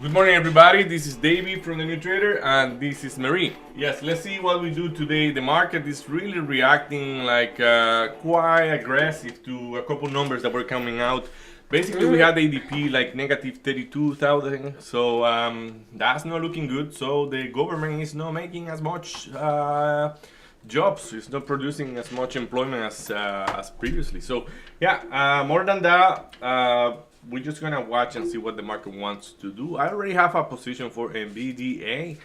Good morning, everybody. This is Davey from The New Trader, and this is Marie. Yes, let's see what we do today. The market is really reacting like quite aggressive to a couple numbers that were coming out. Basically, we had ADP like negative 32,000, so that's not looking good. So the government is not making as much jobs. It's not producing as much employment as previously. So yeah, more than that. We're just gonna watch and see what the market wants to do. I already have a position for NVDA,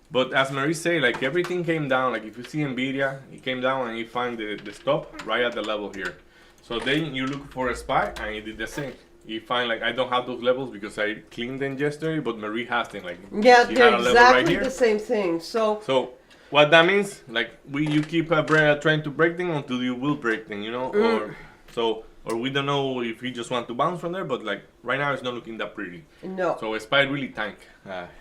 but as Marie say, like everything came down. Like if you see Nvidia, it came down and you find the stop right at the level here. So then you look for a SPY and it did the same. You find like I don't have those levels because I cleaned them yesterday, but Marie has them. Like yeah, she they're had a level exactly right here. the same thing. So What that means, like you keep trying to break them until you will break them, you know, or we don't know if he just want to bounce from there, but like right now it's not looking that pretty. no, So SPY really tank,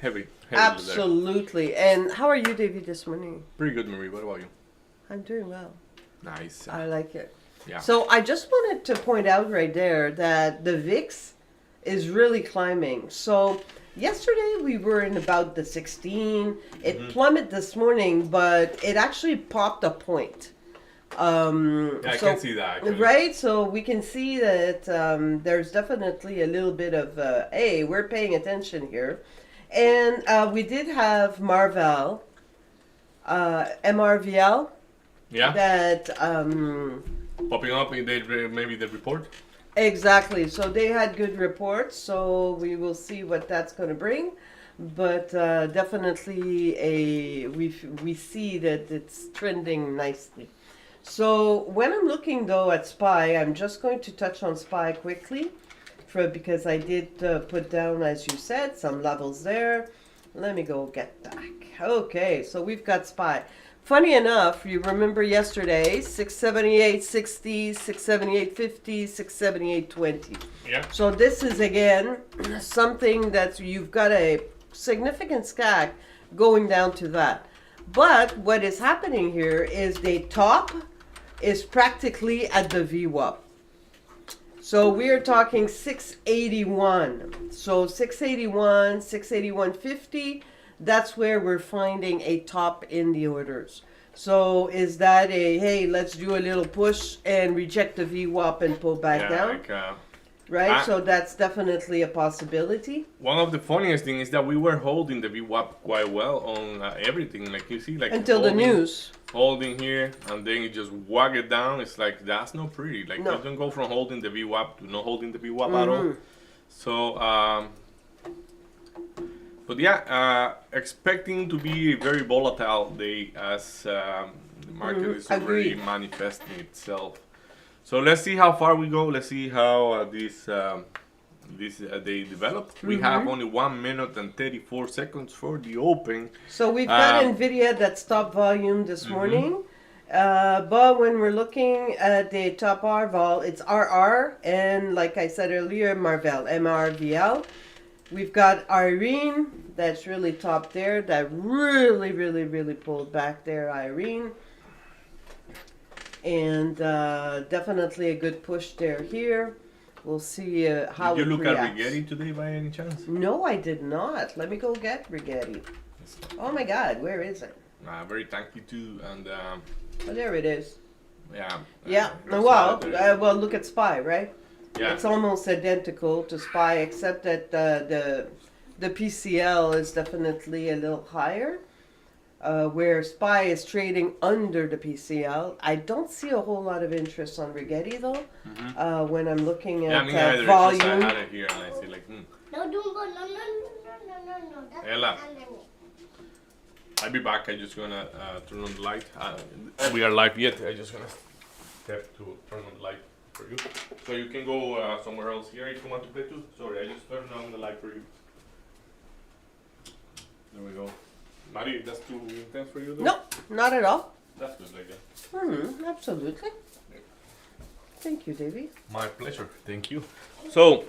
heavy absolutely. And how are you, David, this morning? Pretty good, Marie. What about you? I'm doing well. Nice. I like it. Yeah. So I just wanted to point out right there that the VIX is really climbing. So yesterday we were in about the 16. It plummeted this morning, but it actually popped a point. Yeah, I can see that. Actually. Right, so we can see that there's definitely a little bit of hey, we're paying attention here, and we did have Marvell, MRVL, Yeah. that Popping up in maybe the report. exactly. So they had good reports, so we will see what that's going to bring, but definitely we see that it's trending nicely. So when I'm looking though at SPY, I'm just going to touch on SPY quickly because I did put down, as you said, some levels there. Let me go get back. Okay, so we've got SPY. Funny enough, you remember yesterday, 678.60, 678.50, 678.20. Yeah. So this is again something that you've got a significant stack going down to that. But what is happening here is the top is practically at the VWAP. So we're talking 681. So 681, 681.50, that's where we're finding a top in the orders. So is that a, hey, let's do a little push and reject the VWAP and pull back down? Like, right? So that's definitely a possibility. one of the funniest things is that we were holding the VWAP quite well on everything. Like you see, like Until the news. Holding here and then you just wag it down. It's like that's not pretty. Like No. you don't go from holding the VWAP to not holding the VWAP at all. So, but yeah, expecting to be a very volatile day as the market is already Agreed. manifesting itself. So let's see how far we go. Let's see how this day developed. We have only 1 minute and 34 seconds for the open. So we've got NVIDIA that stopped volume this morning. But when we're looking at the top R vol, it's RR. And like I said earlier, Marvell, MRVL. We've got Irene, that's really top there. That really pulled back there, Irene. And definitely a good push there here. We'll see how Did you it look reacts. at Rigetti today by any chance? No, I did not. Let me go get Rigetti. Oh my God, where is it? Very tanky too, and Oh, there it is. yeah. Yeah. I Well, saw it. well, look at SPY, right? Yeah. It's almost identical to SPY, except that the PCL is definitely a little higher. Where SPY is trading under the PCL. I don't see a whole lot of interest on Rigetti though. When I'm looking Yeah, at me neither. It's just volume. I had it here and I see like, No, Dumbo, no. That's Ella. underneath. I'll be back. I'm just gonna turn on the light. We are live yet. I just gonna step to turn on the light for you. So you can go somewhere else here if you want to play too. Sorry, I just turned on the light for you. There we go. Mari, that's too intense for you though? No, not at all. That's good like that. Absolutely. Thank you, Davey. My pleasure. Thank you. So,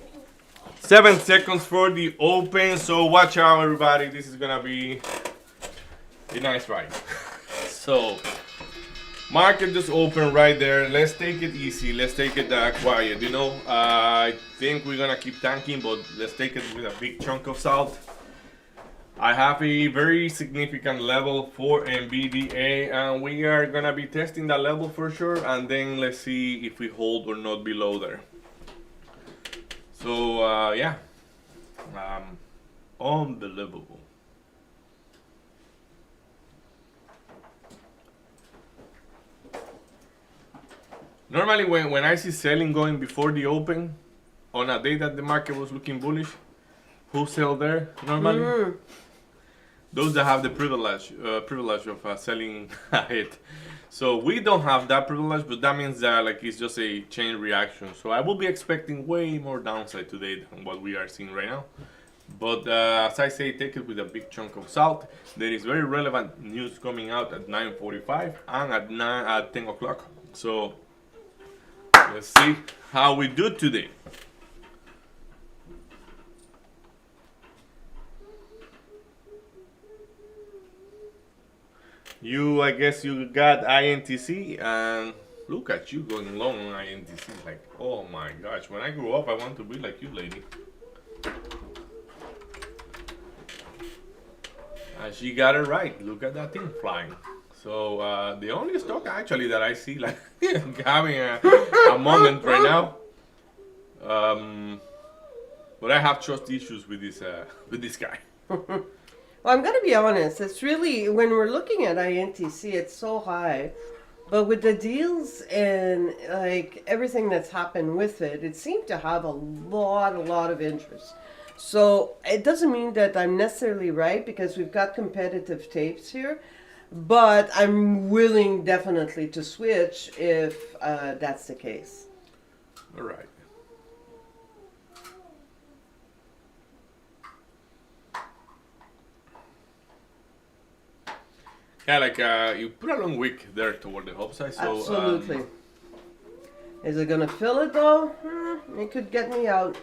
7 seconds for the open. So watch out, everybody. This is gonna be a nice ride. So, market just open right there. Let's take it easy. Let's take it quiet. You know, I think we're gonna keep tanking, but let's take it with a big chunk of salt. I have a very significant level for NVDA, and we are gonna be testing that level for sure, and then let's see if we hold or not below there. So yeah, unbelievable. Normally when I see selling going before the open, on a day that the market was looking bullish, who sell there normally? Those that have the privilege of selling ahead. So we don't have that privilege, but that means that like it's just a chain reaction. So I will be expecting way more downside today than what we are seeing right now. But as I say, take it with a big chunk of salt. There is very relevant news coming out at 9:45 and at 10 o'clock. So let's see how we do today. I guess you got INTC, and look at you going long on INTC. Like, oh my gosh, when I grow up, I want to be like you, lady. And she got it right. Look at that thing flying. So the only stock actually that I see like having a moment right now. But I have trust issues with this guy. Well, I'm going to be honest. It's really, when we're looking at INTC, it's so high. But with the deals and like everything that's happened with it, it seemed to have a lot of interest. So it doesn't mean that I'm necessarily right because we've got competitive tapes here. But I'm willing definitely to switch if that's the case. All right. Yeah, like you put a long wick there toward the upside. So, absolutely. Is it gonna fill it though? It could get me out.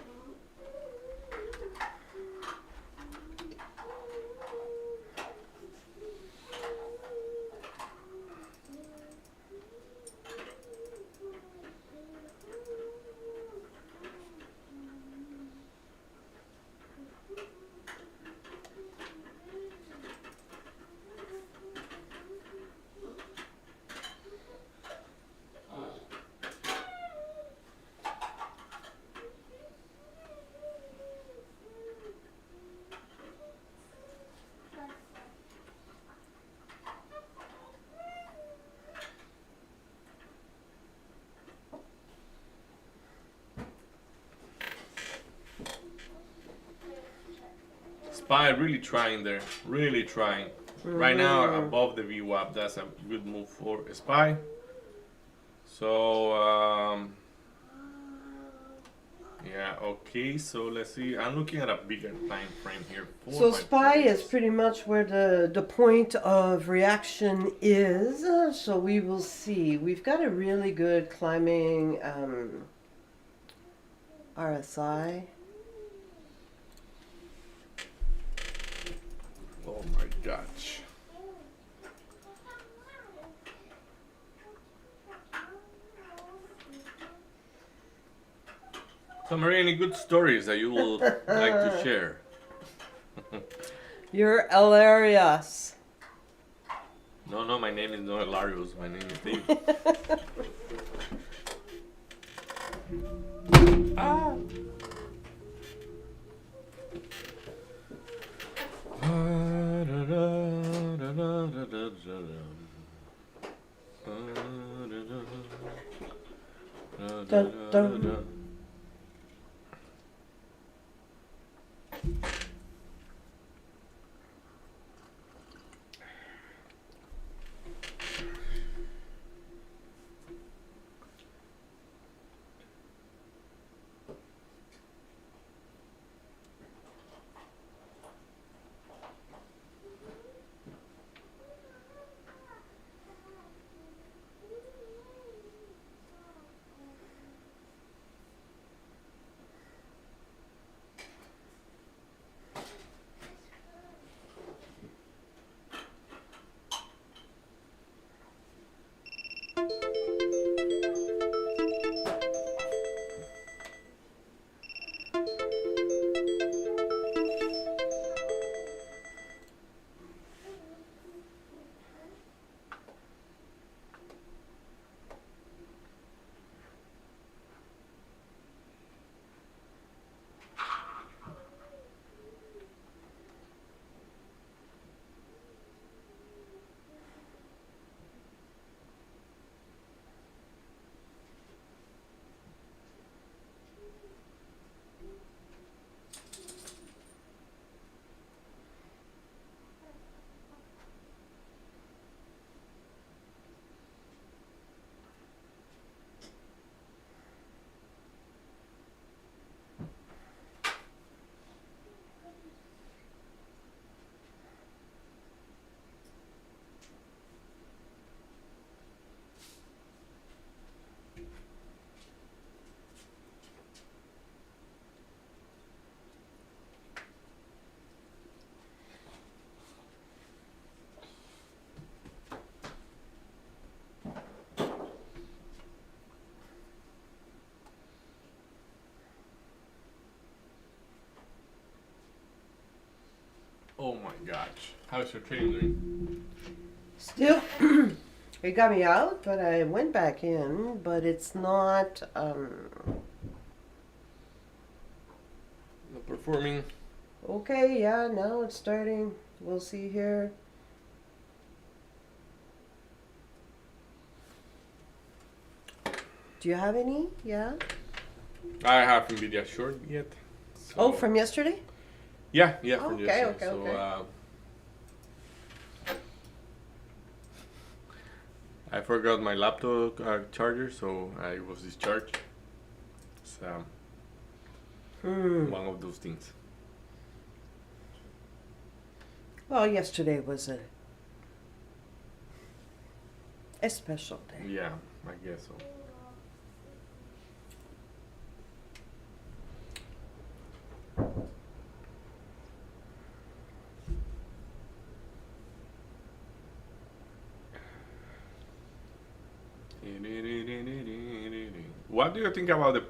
SPY really trying there, really trying. Right now above the VWAP, that's a good move for SPY. So yeah, okay. So let's see. I'm looking at a bigger time frame here. So SPY is pretty much where the point of reaction is. So we will see. We've got a really good climbing RSI. Oh my gosh. So Maria, any good stories that you will like to share? You're hilarious. No, my name is not Hilarious. My name is Dave. Ah. Dun, dun. Oh my gosh. How's your trading doing? Still, it got me out, but I went back in. But it's not. Not performing. Okay, yeah, now it's starting. We'll see here. Do you have any? Yeah. I haven't Nvidia short yet. So Oh, from yesterday? yeah, from Okay, yesterday. okay, So, okay. I forgot my laptop charger, so I was discharged. It's one of those things. Well, yesterday was a special day. Yeah, I guess so. What do you think about the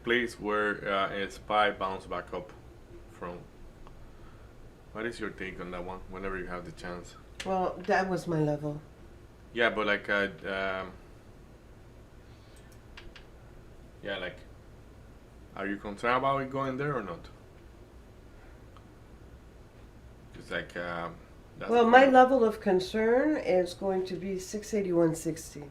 place where a SPY bounced back up from? What is your take on that one? Whenever you have the chance. Well, that was my level. Yeah, but like, yeah, like, are you concerned about it going there or not? It's like, that's Well, my level of concern is going to be 681.60.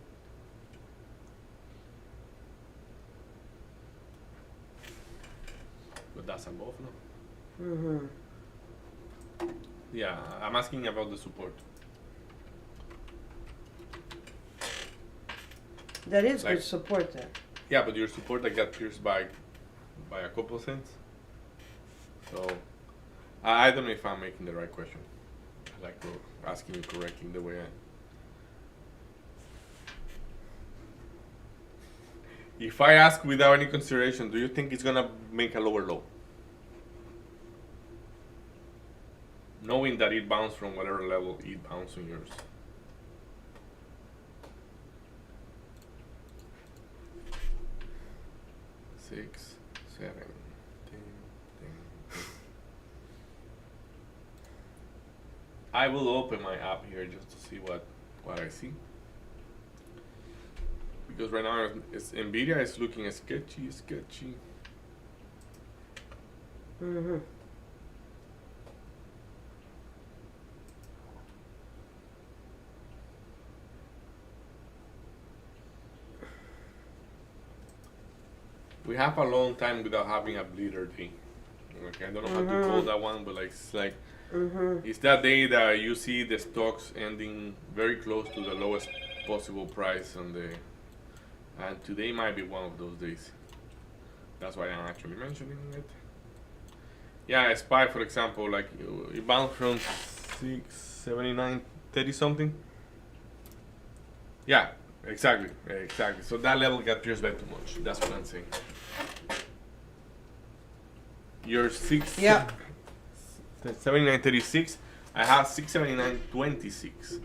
but that's above, no? Mm-hmm. Yeah, I'm asking about the support. That is Like- good support there. Yeah, but your support that got pierced by a couple of cents. So I don't know if I'm making the right question. I like asking you correctly the way I. If I ask without any consideration, do you think it's gonna make a lower low? Knowing that it bounced from whatever level it bounced on yours. Six, 7, 10, 10. I will open my app here just to see what I see. Because right now Nvidia is looking sketchy. Mm-hmm. We have a long time without having a bleeder day. Okay, I don't know how to call that one, but like it's like it's that day that you see the stocks ending very close to the lowest possible price on the, and today might be one of those days. That's why I'm actually mentioning it. Yeah, SPY for example, like it bounced from 679, 30 something. Yeah, exactly. So that level got pierced by too much. That's what I'm saying. Your 79.36. I have 679.26,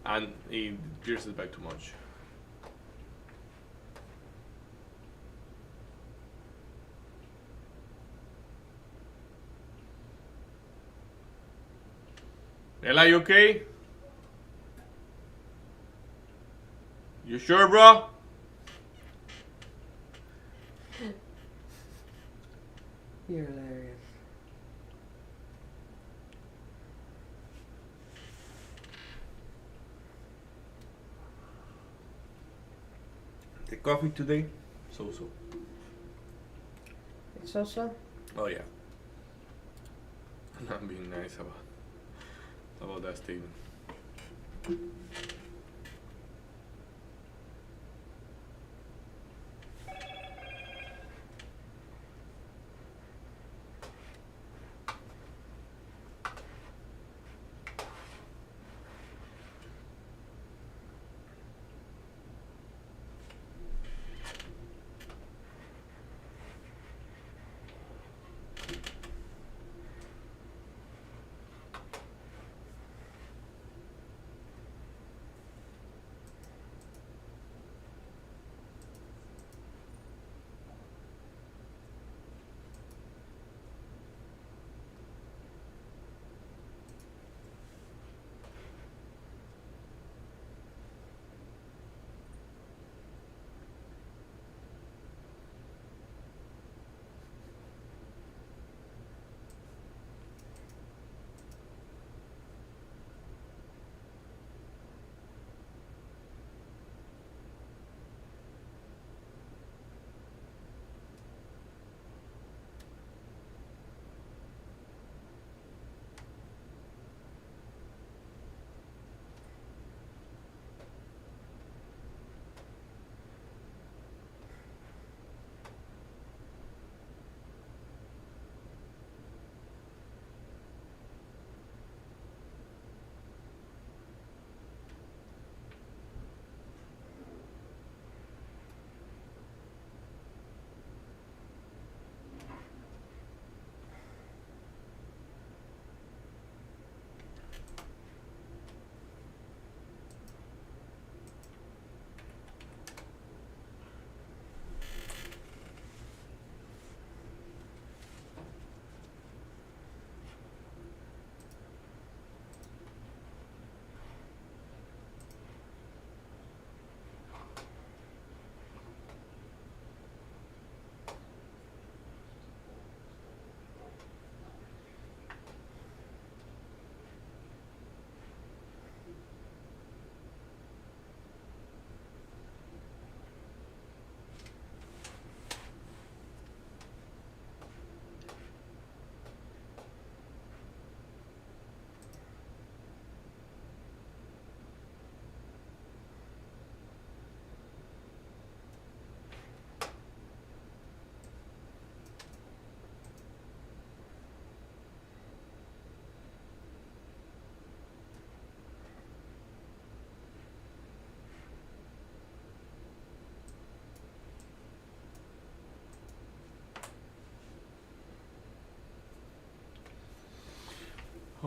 and it pierces by too much. Ella, you okay? You sure, bro? You're hilarious. The coffee today? So. It's so. Oh yeah. I'm being nice about that statement.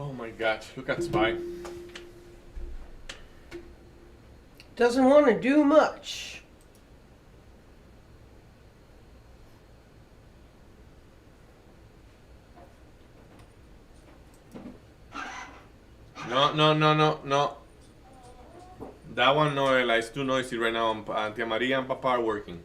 Oh my gosh, look at SPY. Doesn't want to do much. No, no, no, no, no. That one no, Ella, it's too noisy right now. Tia Maria and Papa are working.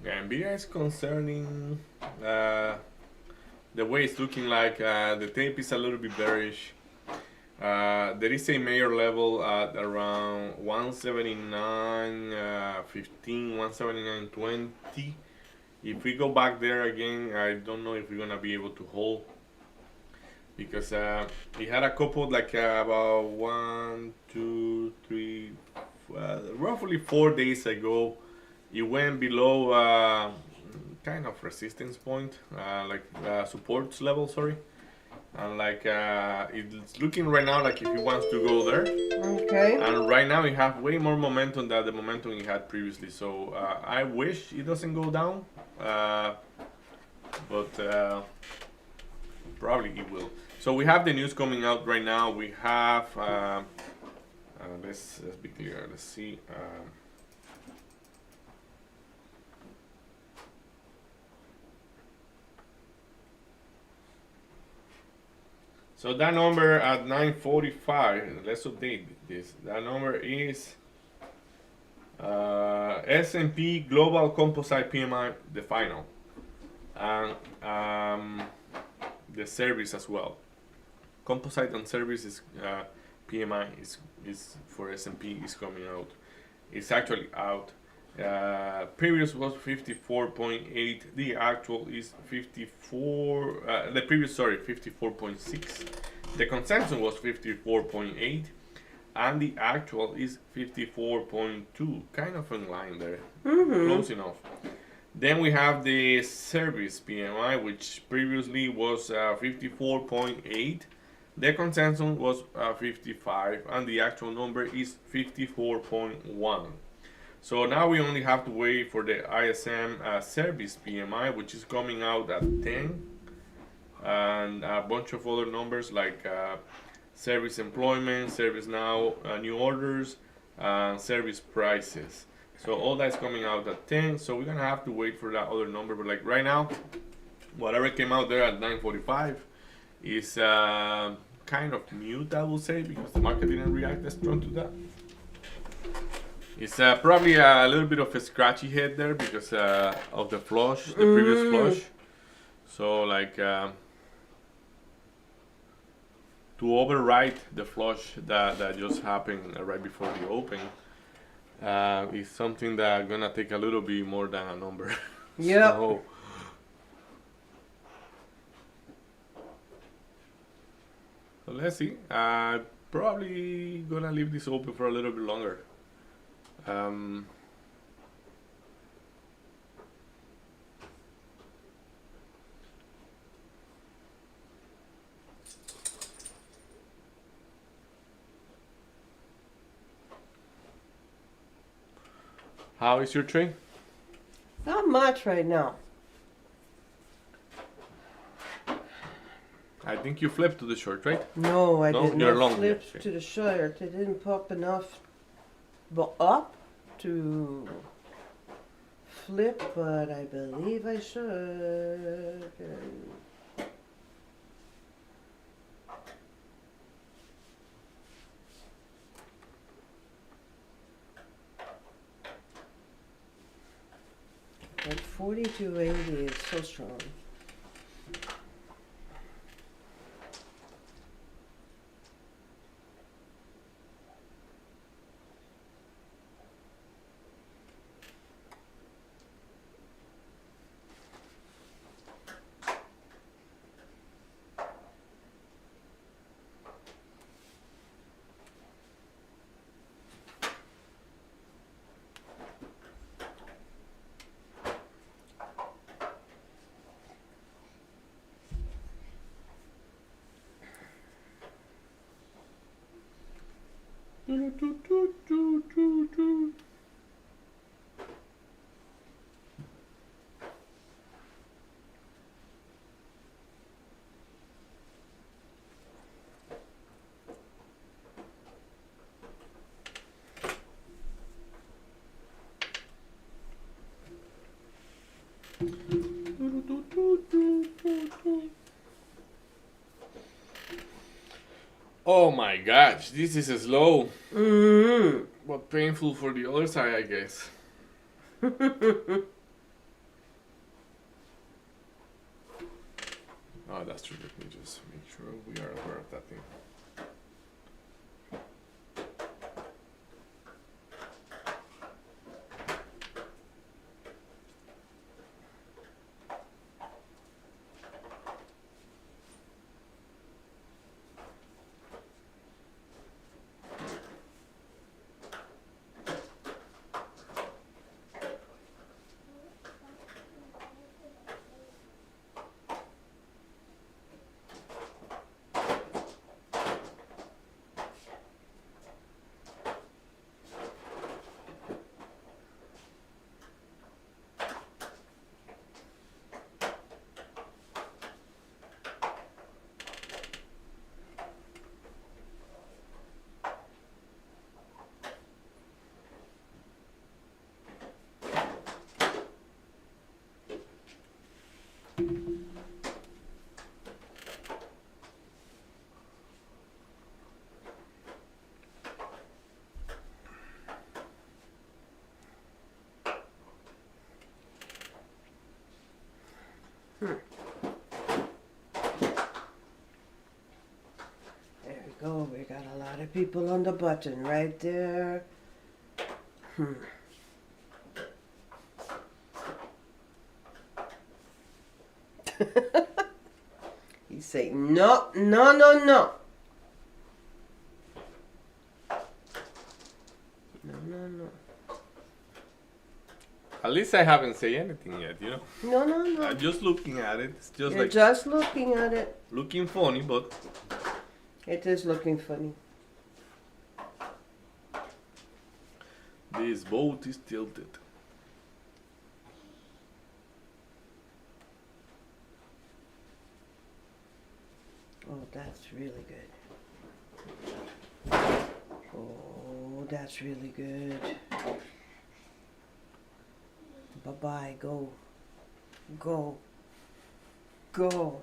Yeah, Nvidia is concerning the way it's looking like. The tape is a little bit bearish. There is a major level at around 179.15, 179.20. If we go back there again, I don't know if we're gonna be able to hold, because it had a couple like about 1, 2, 3, roughly 4 days ago. It went below kind of resistance point, like supports level, sorry. And like it's looking right now like if it wants to go there. Okay. And right now it has way more momentum than the momentum it had previously. So I wish it doesn't go down, but probably it will. So we have the news coming out right now. We have let's be clear. Let's see. So that number at 9:45, let's update this. That number is S&P Global Composite PMI, the final, and the service as well. Composite and services PMI is for S&P is coming out. It's actually out. Previous was 54.8. The actual is 54. The previous, sorry, 54.6. The consensus was 54.8, and the actual is 54.2. Kind of in line there, close enough. Then we have the service PMI, which previously was 54.8. The consensus was 55, and the actual number is 54.1. So now we only have to wait for the ISM service PMI, which is coming out at 10, and a bunch of other numbers like service employment, service now, new orders, service prices. So all that's coming out at 10. So we're gonna have to wait for that other number. But like right now, whatever came out there at 9:45 is kind of mute, I will say, because the market didn't react as strong to that. It's probably a little bit of a scratchy head there because of the flush, the previous flush. So like to overwrite the flush that just happened right before the open is something that gonna take a little bit more than a number. Yep. So let's see. Probably gonna leave this open for a little bit longer. How is your trade? Not much right now. I think you flipped to the short, right? No, I No, did you're not long, flip yeah. to the short. It didn't pop enough up to flip, but I believe I should. But 42.80 is so strong. Oh my gosh, this is slow, Mm-hmm. but painful for the other side, I guess. Oh, that's true. Let me just make sure we are aware of that thing. There we go. We got a lot of people on the button right there. He's saying no, no, no, no. No, no, no. At least I haven't said anything yet, you know. No, no, no. I'm just looking at it. It's just You're like just looking at it. looking funny, but It is looking funny. this boat is tilted. Oh, that's really good. Oh, that's really good. Bye-bye. Go. Go. Go.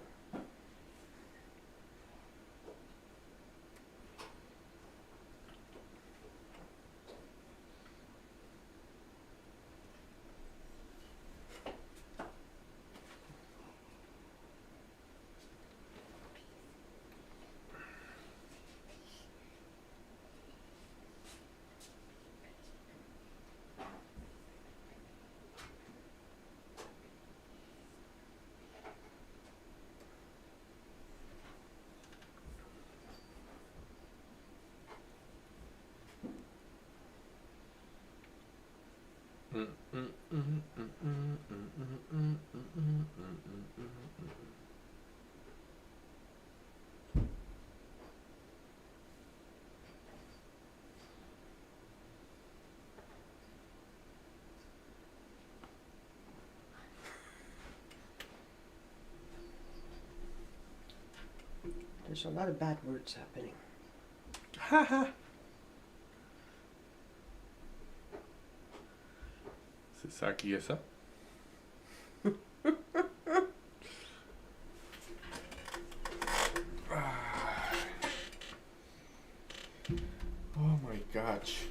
There's a lot of bad words happening. Haha. Sasaki esa. Oh my gosh.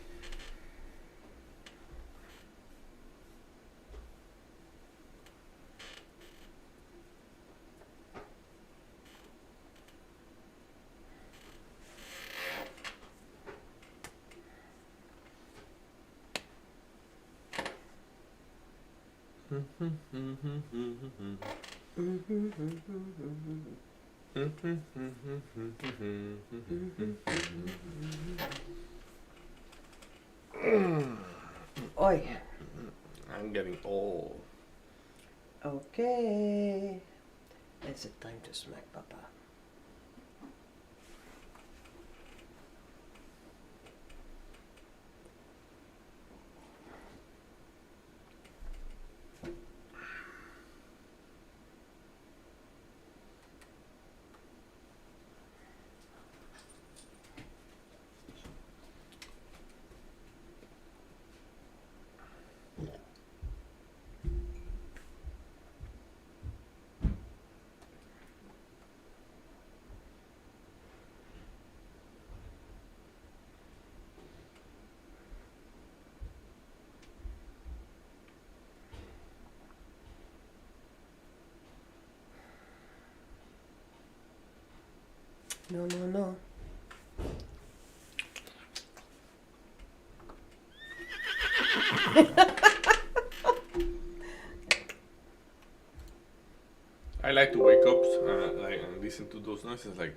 Oi. I'm getting old. Okay. Is it time to smack Papa? No, no, no. I like to wake up and listen to those noises like.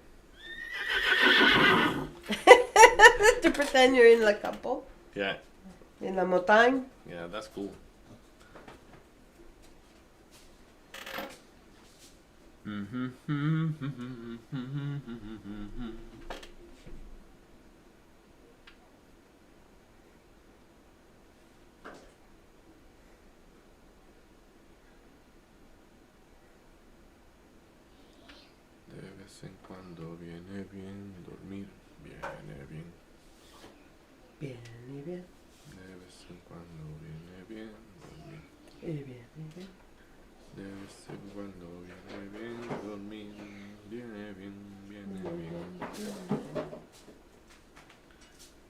To pretend you're in La Campo, Yeah, in La Montagne. yeah, that's cool. De vez en cuando viene bien dormir, viene bien. Bien, y bien, De vez en cuando viene bien dormir. y bien, y bien. De vez en cuando viene bien dormir, viene bien, viene bien.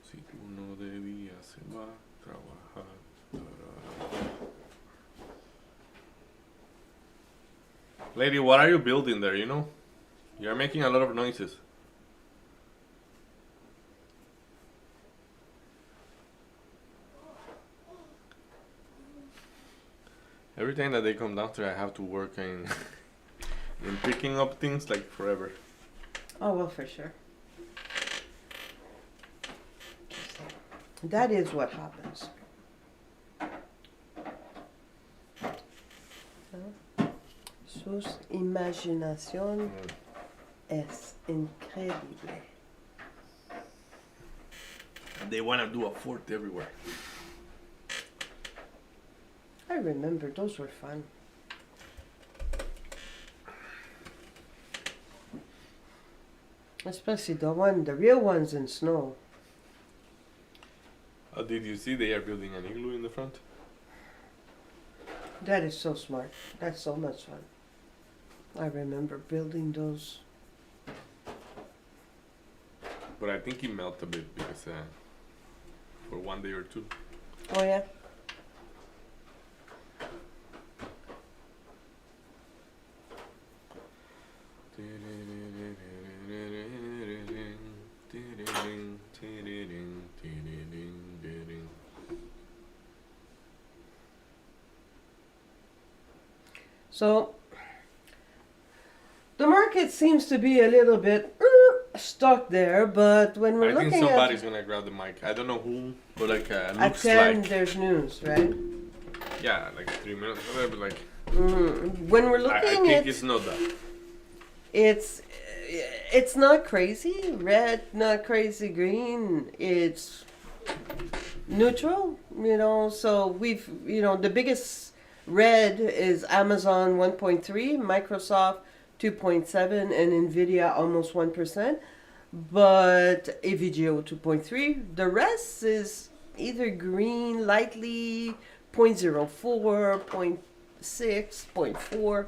Si uno de día se va a trabajar. Lady, what are you building there, you know? You're making a lot of noises. Every time that they come down here, I have to work in picking up things like forever. Oh, well, for sure. That is what happens. Sus imaginación es increíble. They want to do a fort everywhere. I remember those were fun. Especially the real ones in snow. Did you see they are building an igloo in the front? That is so smart. That's so much fun. I remember building those. But I think it melted a bit because for one day or two. Oh yeah. So the market seems to be a little bit stuck there, but when we're I think looking somebody's at gonna grab the mic. I don't know who, but like at looks 10, like there's news, right? yeah, like 3 minutes, whatever. But like When we're I looking think at it's not that. it's not crazy red, not crazy green. It's neutral, you know. So we've, you know, the biggest red is Amazon 1.3, Microsoft 2.7, and Nvidia almost 1%. But AVGO 2.3. The rest is either green, lightly 0.04, 0.6, 0.4,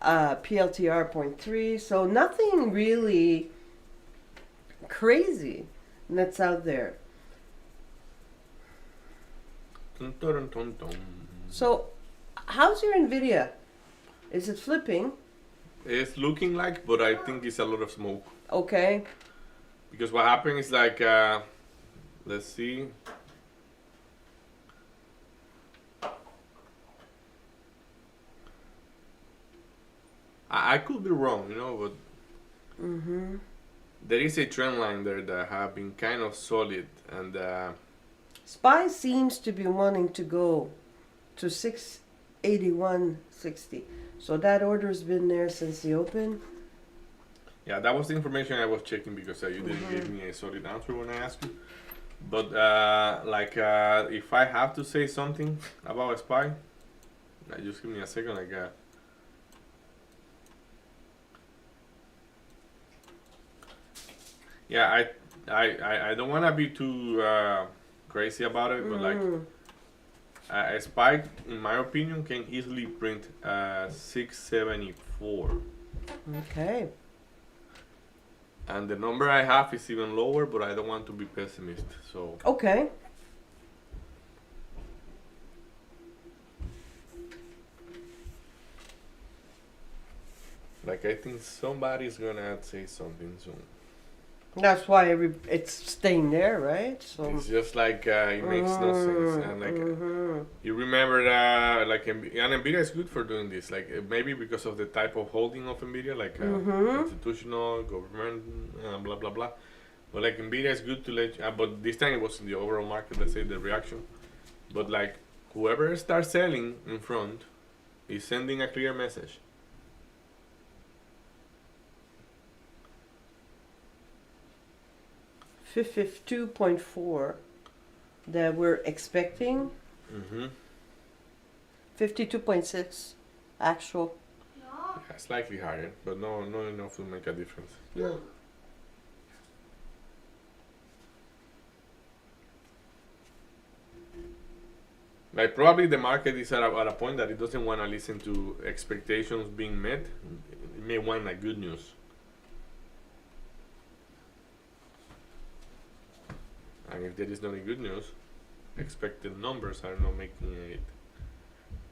PLTR 0.3. So nothing really crazy that's out there. Dun, dun, dun, dun. So, how's your Nvidia? Is it flipping? It's looking like, but I think it's a lot of smoke. Okay. Because what happened is like, let's see. I could be wrong, you know, but there is a trend line there that have been kind of solid, and SPY seems to be wanting to go to 681.60. So that order's been there since the open. yeah, that was the information I was checking because you didn't give me a solid answer when I asked you. But if I have to say something about SPY, just give me a second. Yeah, I don't want to be too crazy about it, but like a SPY, in my opinion, can easily print 674. Okay. And the number I have is even lower, but I don't want to be pessimist. So Okay. like I think somebody's gonna say something soon. That's why it's staying there, right? So. It's just like it makes no sense. And like you remember that like and Nvidia is good for doing this. Like maybe because of the type of holding of Nvidia, like institutional, government, blah blah blah. But like Nvidia is good to let. But this time it was in the overall market. Let's say the reaction. But like whoever starts selling in front is sending a clear message. $52.4 that we're expecting. 52.6 actual. No. Yeah, slightly higher, but no, not enough to make a difference. Yeah. Like probably the market is at a point that it doesn't want to listen to expectations being met. It may want like good news. And if there is no good news, expected numbers are not making it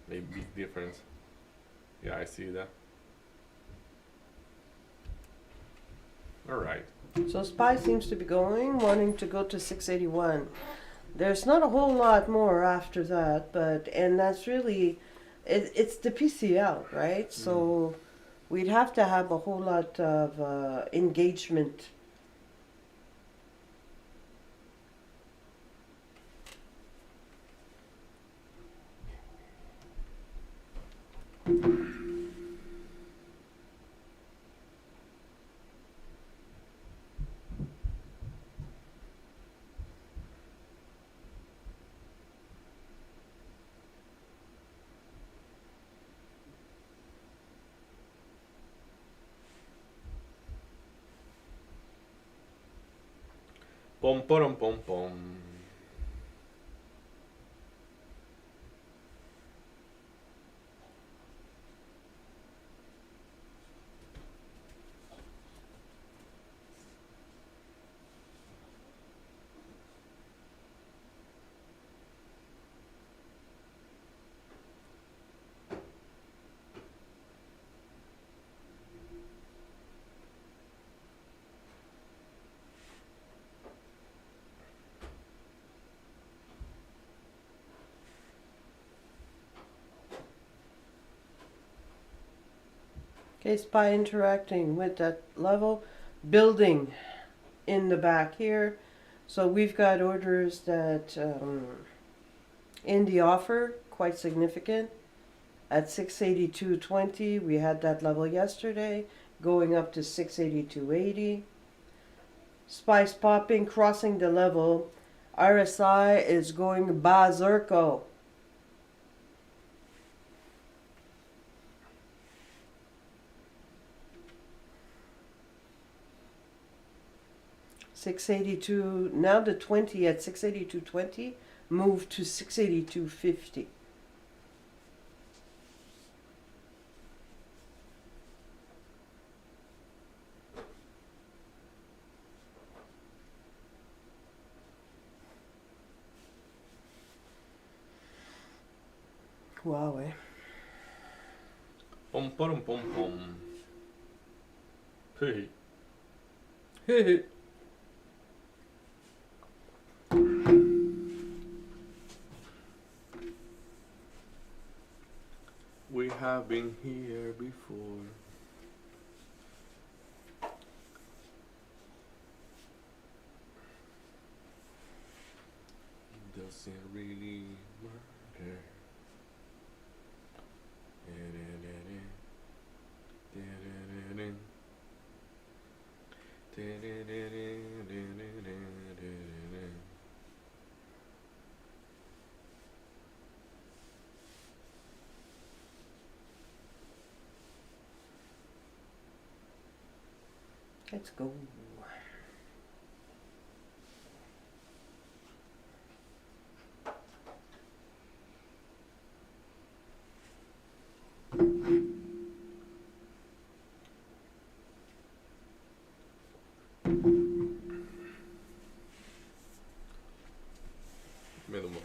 a big difference. Yeah, I see that. All right. So SPY seems to be wanting to go to 681. There's not a whole lot more after that, but and that's really, it's the PCL, right? So we'd have to have a whole lot of engagement. Pom pom pom pom. Okay, SPY interacting with that level, building in the back here. So we've got orders that in the offer, quite significant. At 682.20, we had that level yesterday, going up to 682.80. SPY's popping, crossing the level. RSI is going berserko. $682, now the 20 at 682.20 moved to 682.50. Wow, eh? Pom pom pom pom. Hey. We have been here before. Doesn't really matter. Let's go. Medo mo.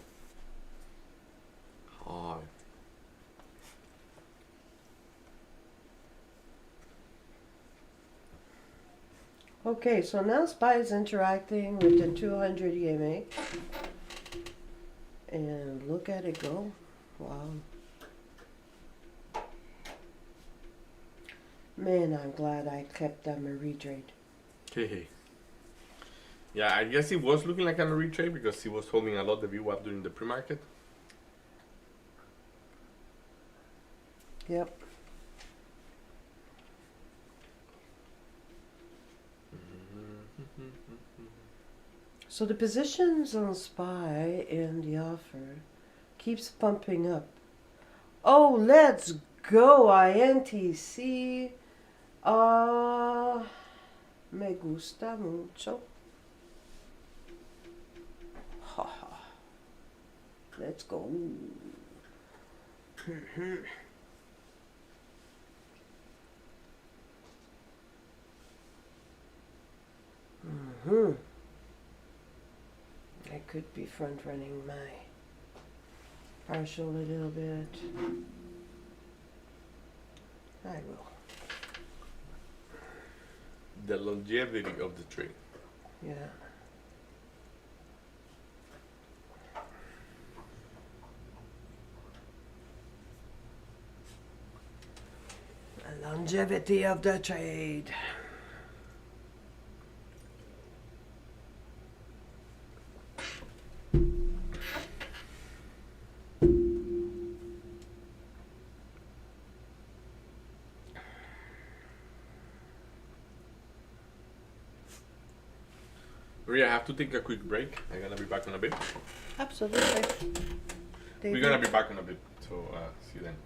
Hi. Okay, so now SPY is interacting with the 200 EMA. And look at it go. Wow. Man, I'm glad I kept that Marie trade. Hey. Yeah, I guess it was looking like a retrade because he was holding a lot of VWAP during the pre-market. Yep. So the positions on SPY and the offer keeps pumping up. Oh, let's go, INTC. Me gusta mucho. Ha ha. Let's go. I could be front running my partial a little bit. I will. The longevity of the trade. Yeah. The longevity of the trade. Maria, I have to take a quick break. I'm gonna be back in a bit. Absolutely. We're gonna be back in a bit, so see you then.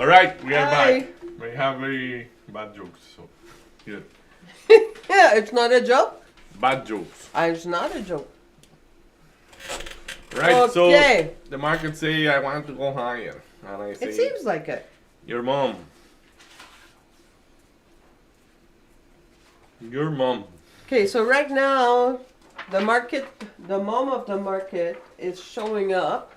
All right, we are Hi. back. We have very bad jokes, so here. Yeah, it's not a joke. Bad jokes. It's not a joke. Right, Okay. so the market say I want to go higher. And I say, It seems like it. your mom. Your mom. Okay, so right now, the market, the mom of the market is showing up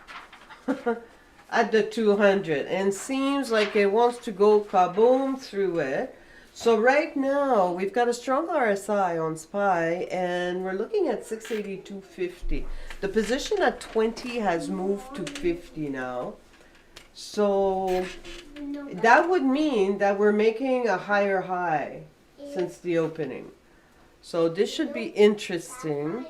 at the 200 and seems like it wants to go kaboom through it. So right now, we've got a strong RSI on SPY and we're looking at 682.50. The position at 20 has moved to 50 now. So that would mean that we're making a higher high since the opening. So this should be interesting.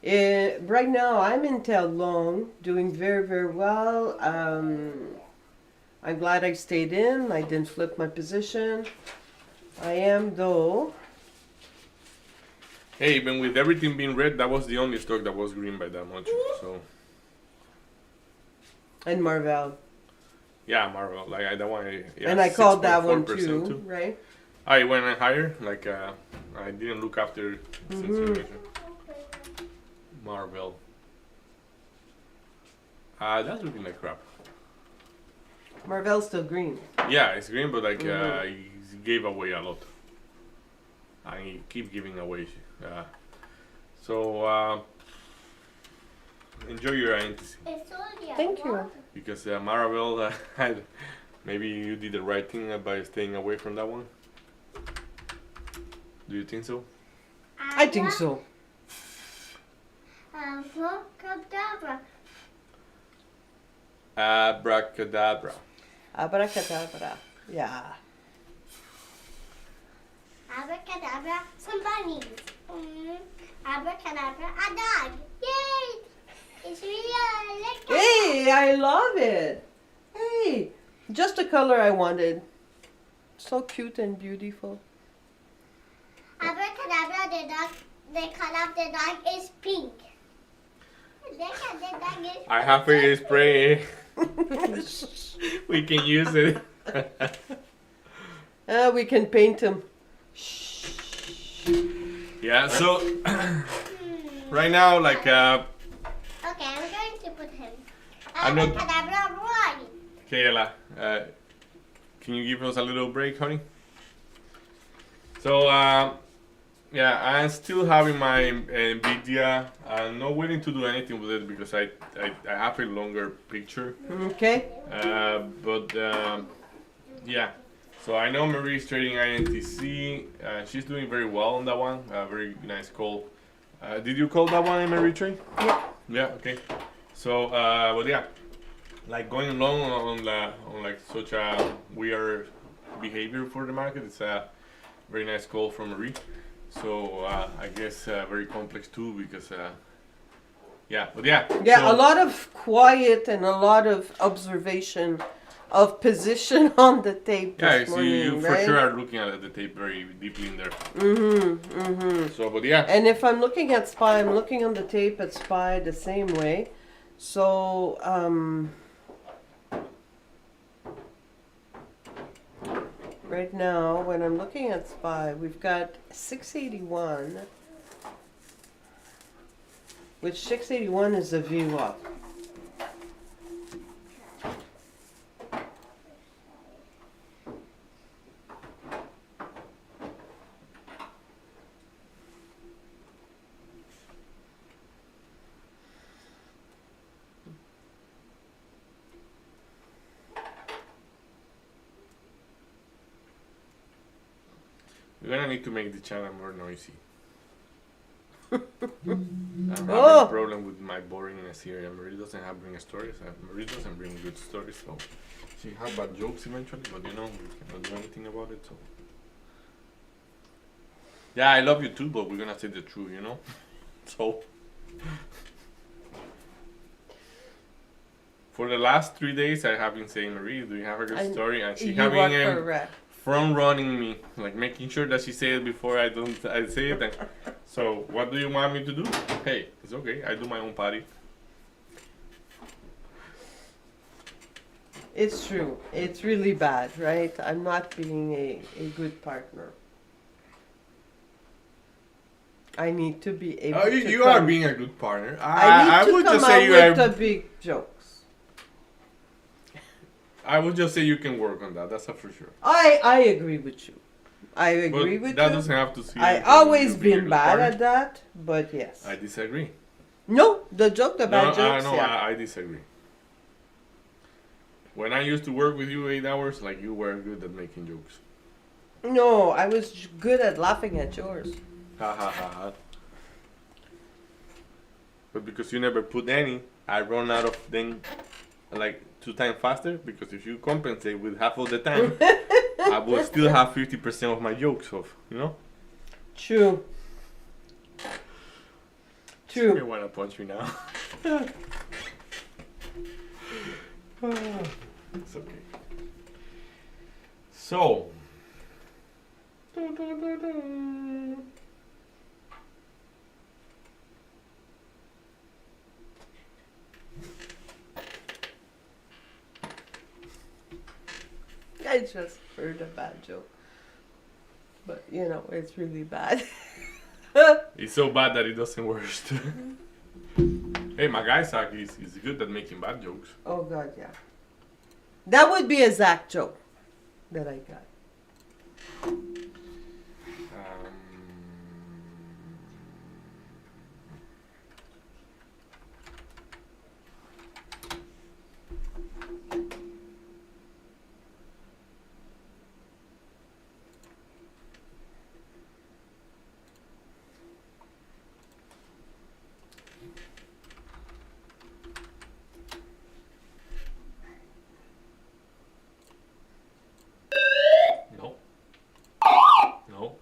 Right now, I'm Intel long, doing very, very well. I'm glad I stayed in. I didn't flip my position. I am though. Hey, even with everything being red, that was the only stock that was green by that much. So And Marvell. yeah, Marvel. Like that one. Yeah, And I called that one 6.4% too, right? I went higher. Like I didn't look after situation. Marvel. That's looking like crap. Marvell's still green. Yeah, it's green, but like he gave away a lot. And he keep giving away. So enjoy your INTC. Thank you. Because Marvel had maybe you did the right thing by staying away from that one. Do you think so? I think so. Abracadabra. Abracadabra. Yeah. Abracadabra, some bunnies. Abracadabra, a dog. Yay! It's really a Hey, I love it. Hey, just the color I wanted. So cute and beautiful. Abracadabra, the dog, the color of the dog is pink. The dog is I have a spray. We can use it. We can paint him. Yeah, so right now, like, Okay, I'm going to put him. I'm not- Abracadabra, run. Kayla, can you give us a little break, honey? So, yeah, I'm still having my NVIDIA. I'm not willing to do anything with it because I have a longer picture. Okay. But yeah, so I know Marie is trading INTC. She's doing very well on that one. Very nice call. Did you call that one, Marie trade? Yeah. Yeah. Okay. So, but yeah, like going long on like such a weird behavior for the market. It's a very nice call from Marie. So I guess very complex too because yeah, but yeah. Yeah, so, a lot of quiet and a lot of observation of position on the tape Yeah, this so morning, you for right? sure are looking at the tape very deeply in there. Mm-hmm, mm-hmm. So, but yeah, And if I'm looking at SPY, I'm looking on the tape at SPY the same way. So, right now, when I'm looking at SPY, we've got 681, which 681 is a view up. we're gonna need to make the channel more noisy. I'm having Oh. a problem with my boringness here. And Marie doesn't have bring stories. Marie doesn't bring good stories, so she has bad jokes eventually. But you know, we cannot do anything about it. So yeah, I love you too, but we're gonna say the truth, you know. So for the last 3 days, I have been saying, Marie, do you have a good And story? And she You are having correct. front running me, like making sure that she say it before I say it. And so what do you want me to do? Hey, it's okay. I do my own party. It's true. It's really bad, right? I'm not being a good partner. I need to be able Oh, to you come. are being a good partner. I I need to would come just up say you with the are. big jokes. I would just say you can work on that. That's a for sure. I agree with you. I agree But with that you. doesn't have to see. I anything with always you being a been good bad partner. at that, but yes. I disagree. No, the joke, the bad No, jokes, no, yeah. I disagree. When I used to work with you 8 hours, like you were good at making jokes. No, I was good at laughing at yours. Ha ha ha ha. But because you never put any, I run out of them like 2 times faster. Because if you compensate with half of the time, I will still have 50% of my jokes off. You know? True. I True. wanna punch you now. It's okay. So. I just heard a bad joke. But, you know, it's really bad. It's so bad that it doesn't work. Hey, my guy Zach is good at making bad jokes. Oh, God, yeah. That would be a Zach joke that I got. No. No.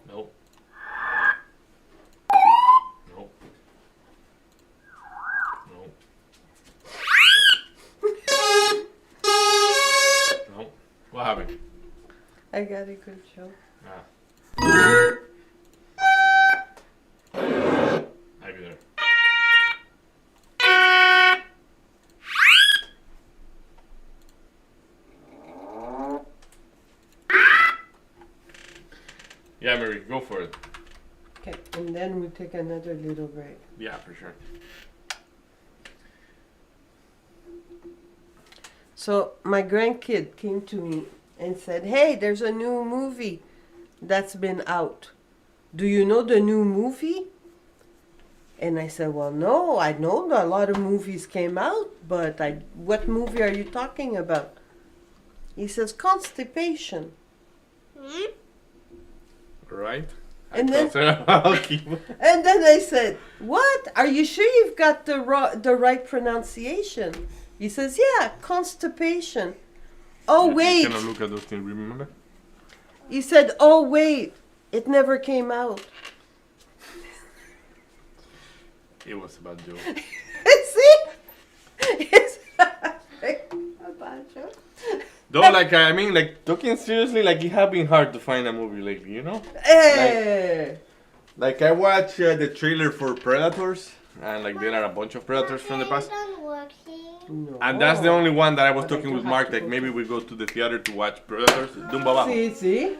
No. No. No. No. What happened? I got a good joke. Ah. I'll be there. Yeah, Mary, go for it. Okay, and then we take another little break. Yeah, for sure. So my grandkid came to me and said, "Hey, there's a new movie that's been out. Do you know the new movie?" And I said, "Well, no, I know that a lot of movies came out, but what movie are you talking about?" He says, "Constipation." Right? And then, Okay. and then I said, "What? Are you sure you've got the right pronunciation?" He says, "Yeah, constipation." Oh, wait. You cannot look at those things, remember? He said, "Oh, wait, it never came out." It was a bad joke. See? It's a bad joke. Though, like, I mean, like, talking seriously, like, it have been hard to find a movie lately, you know? Hey. Like, I watched the trailer for Predators, and, like, there are a bunch of Predators from the past. No. And that's the only one that I was talking with Mark, like, maybe we go to the theater to watch Predators. Dumbaba. See?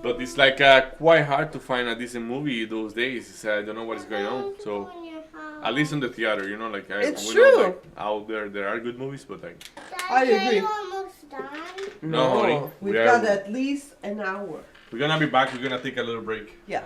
But it's, like, quite hard to find a decent movie those days. It's, I don't know what is going on, so... At least in the theater, you know, like It's we true. know, like, out there are good movies, but like I agree. Almost done. No, honey, We've we got are- at least an hour. we're gonna be back. We're gonna take a little break. Yeah.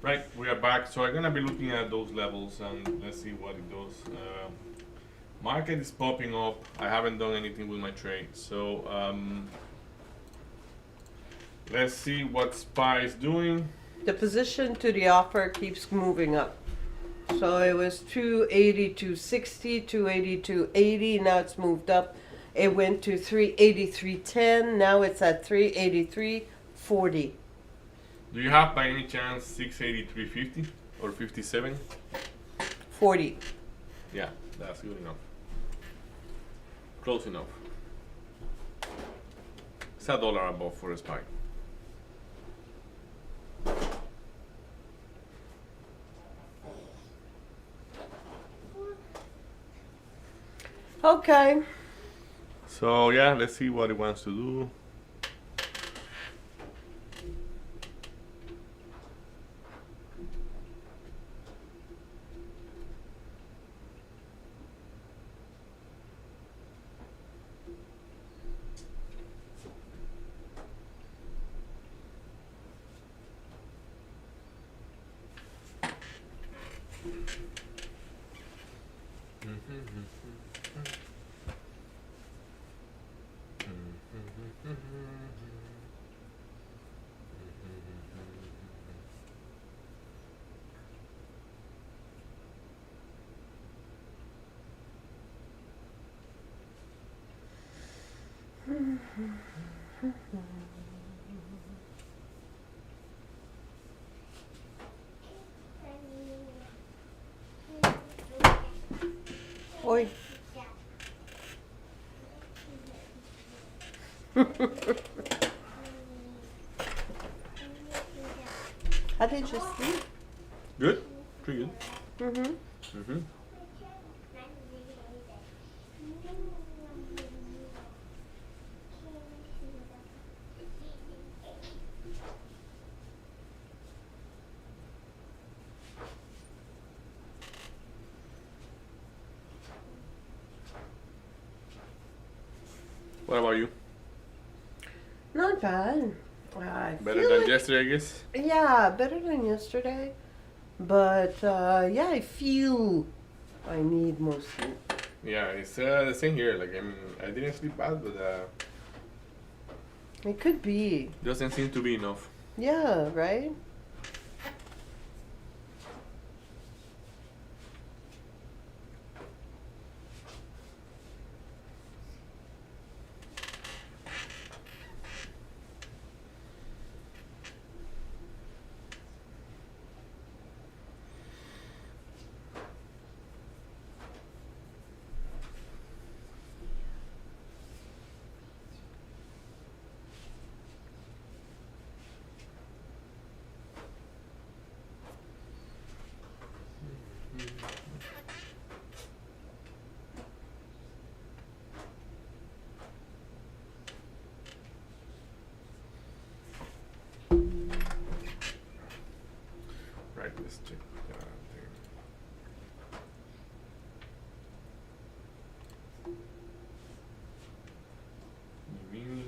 Right, we are back. So I'm gonna be looking at those levels and let's see what it does. Market is popping up. I haven't done anything with my trade, so let's see what SPY is doing. The position to the offer keeps moving up. So it was 282.60, 282.80. Now it's moved up. It went to 383.10. Now it's at 383.40. Do you have by any chance 683.50 or 57? 40. Yeah, that's good enough. Close enough. It's $1 above for a SPY. Okay. So yeah, let's see what it wants to do. Oi. How did you sleep? Good? Pretty good. Mm-hmm. Mm-hmm. What about you? Not bad. I Better feel than like- yesterday, I guess? Yeah, better than yesterday. But yeah, I feel I need more sleep. Yeah, it's the same here. Like, I mean, I didn't sleep bad, but It could be. doesn't seem to be enough. Yeah, right? Right, let's check that thing. Mini.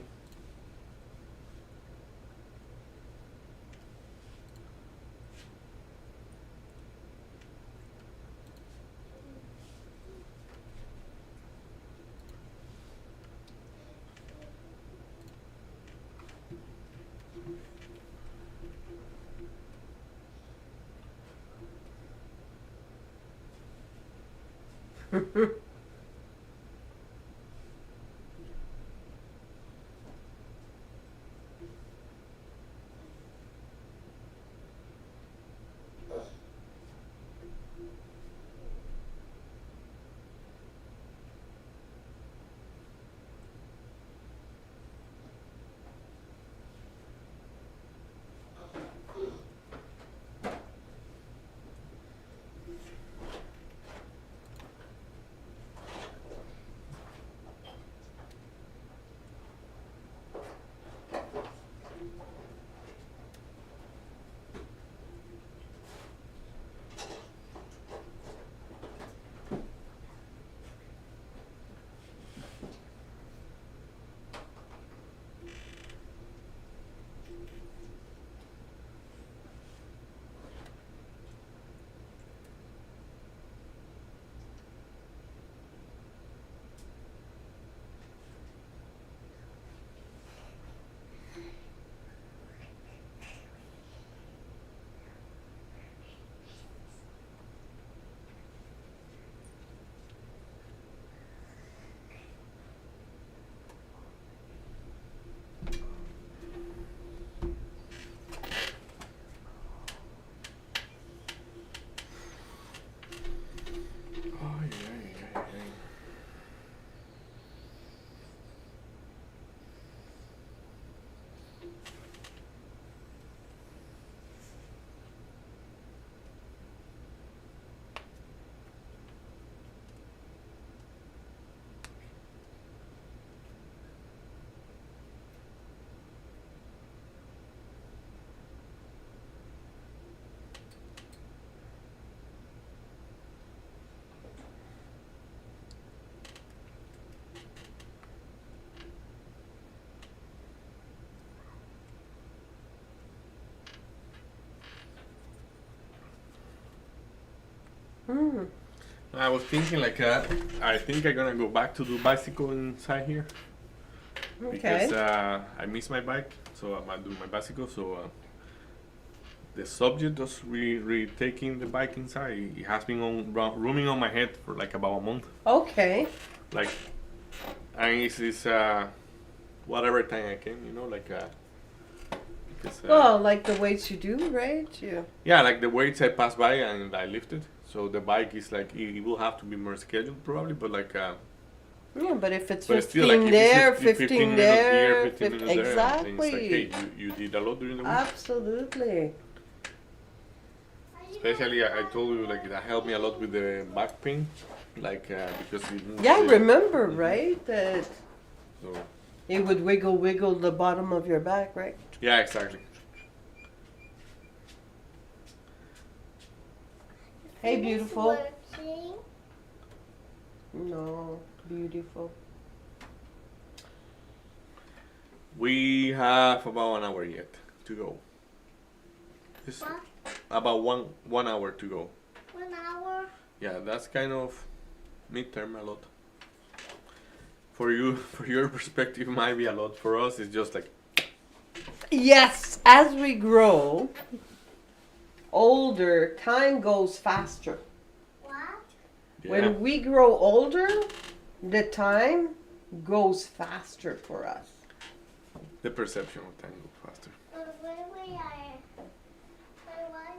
Mm, I was thinking like, I think I'm gonna go back to do bicycle inside here okay. because I miss my bike, so I might do my bicycle. So the subject of retaking the bike inside, it has been on rooming on my head for like about a month. Okay. Like, and it's whatever time I can, you know, like because Well, like the weights you do, right? You. yeah, like the weights I pass by and I lift it. So the bike is like it will have to be more scheduled probably, but like Yeah, but if it's but it's still like 15 if there, it's 15 minutes here, there, 15 minutes there, and it's like, hey, exactly. you did a lot during the week. Absolutely. Especially I told you like that helped me a lot with the back pain, like because Yeah, I it, remember, Mhm. right? That So it would wiggle the bottom of your back, right? yeah, exactly. Hey, It is beautiful. working. No, beautiful. We have about an hour yet to go. It's What? about one hour to go. 1 hour? Yeah, that's kind of midterm a lot. For you, for your perspective, might be a lot. For us, it's just like Yes, as we grow older, time goes faster. What? yeah. When we grow older, the time goes faster for us. The perception of time goes faster. When we are. What?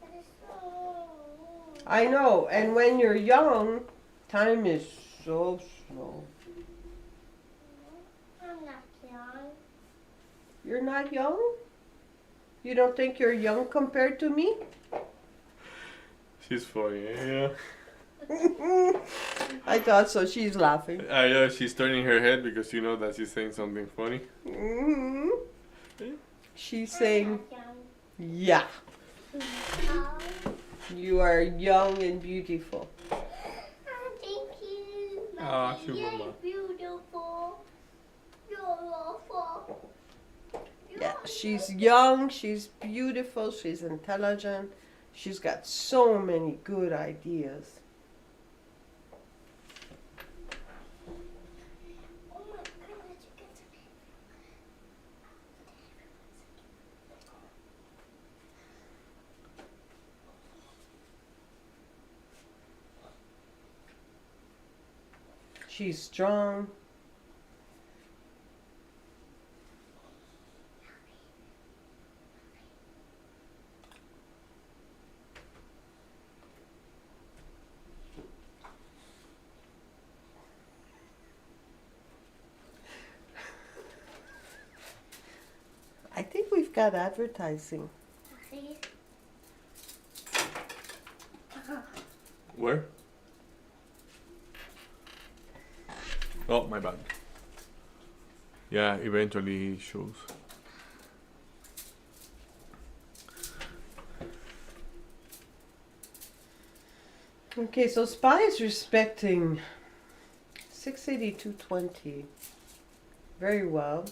That is so. I know, and when you're young, time is so slow. I'm not young. You're not young? You don't think you're young compared to me? She's funny, yeah. I thought so. She's laughing. I know she's turning her head because you know that she's saying something funny. hmm She's I'm saying, not young. yeah, Oh, you are young and beautiful. thank you. Ah, Mommy. sugar You're mama. beautiful. You're awful. Yeah, she's young, she's beautiful, she's intelligent. She's got so many good ideas. Oh my goodness, you get to me. She's strong. I think we've got advertising. See? Where? Oh, my bad. Yeah, eventually it shows. Okay, so SPY is respecting 682.20 very well.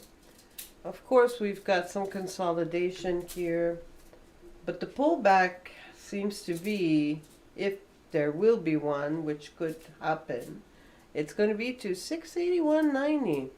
Of course, we've got some consolidation here, but the pullback seems to be, if there will be one, which could happen, it's going to be to 681.90.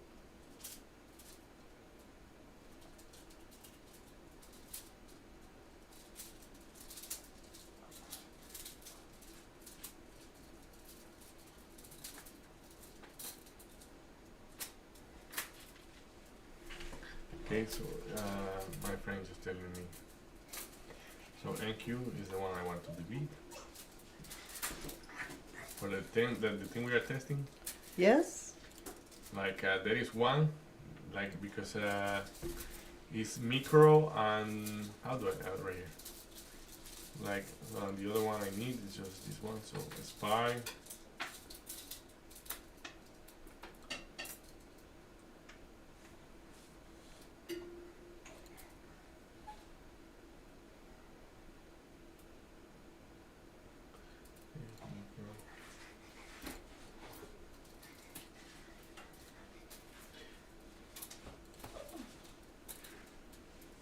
Okay, so my friend just telling me. So NQ is the one I want to delete. For the thing we are testing, Yes? like there is one, like because it's micro and how do I add right here? Like the other one I need is just this one, so SPY.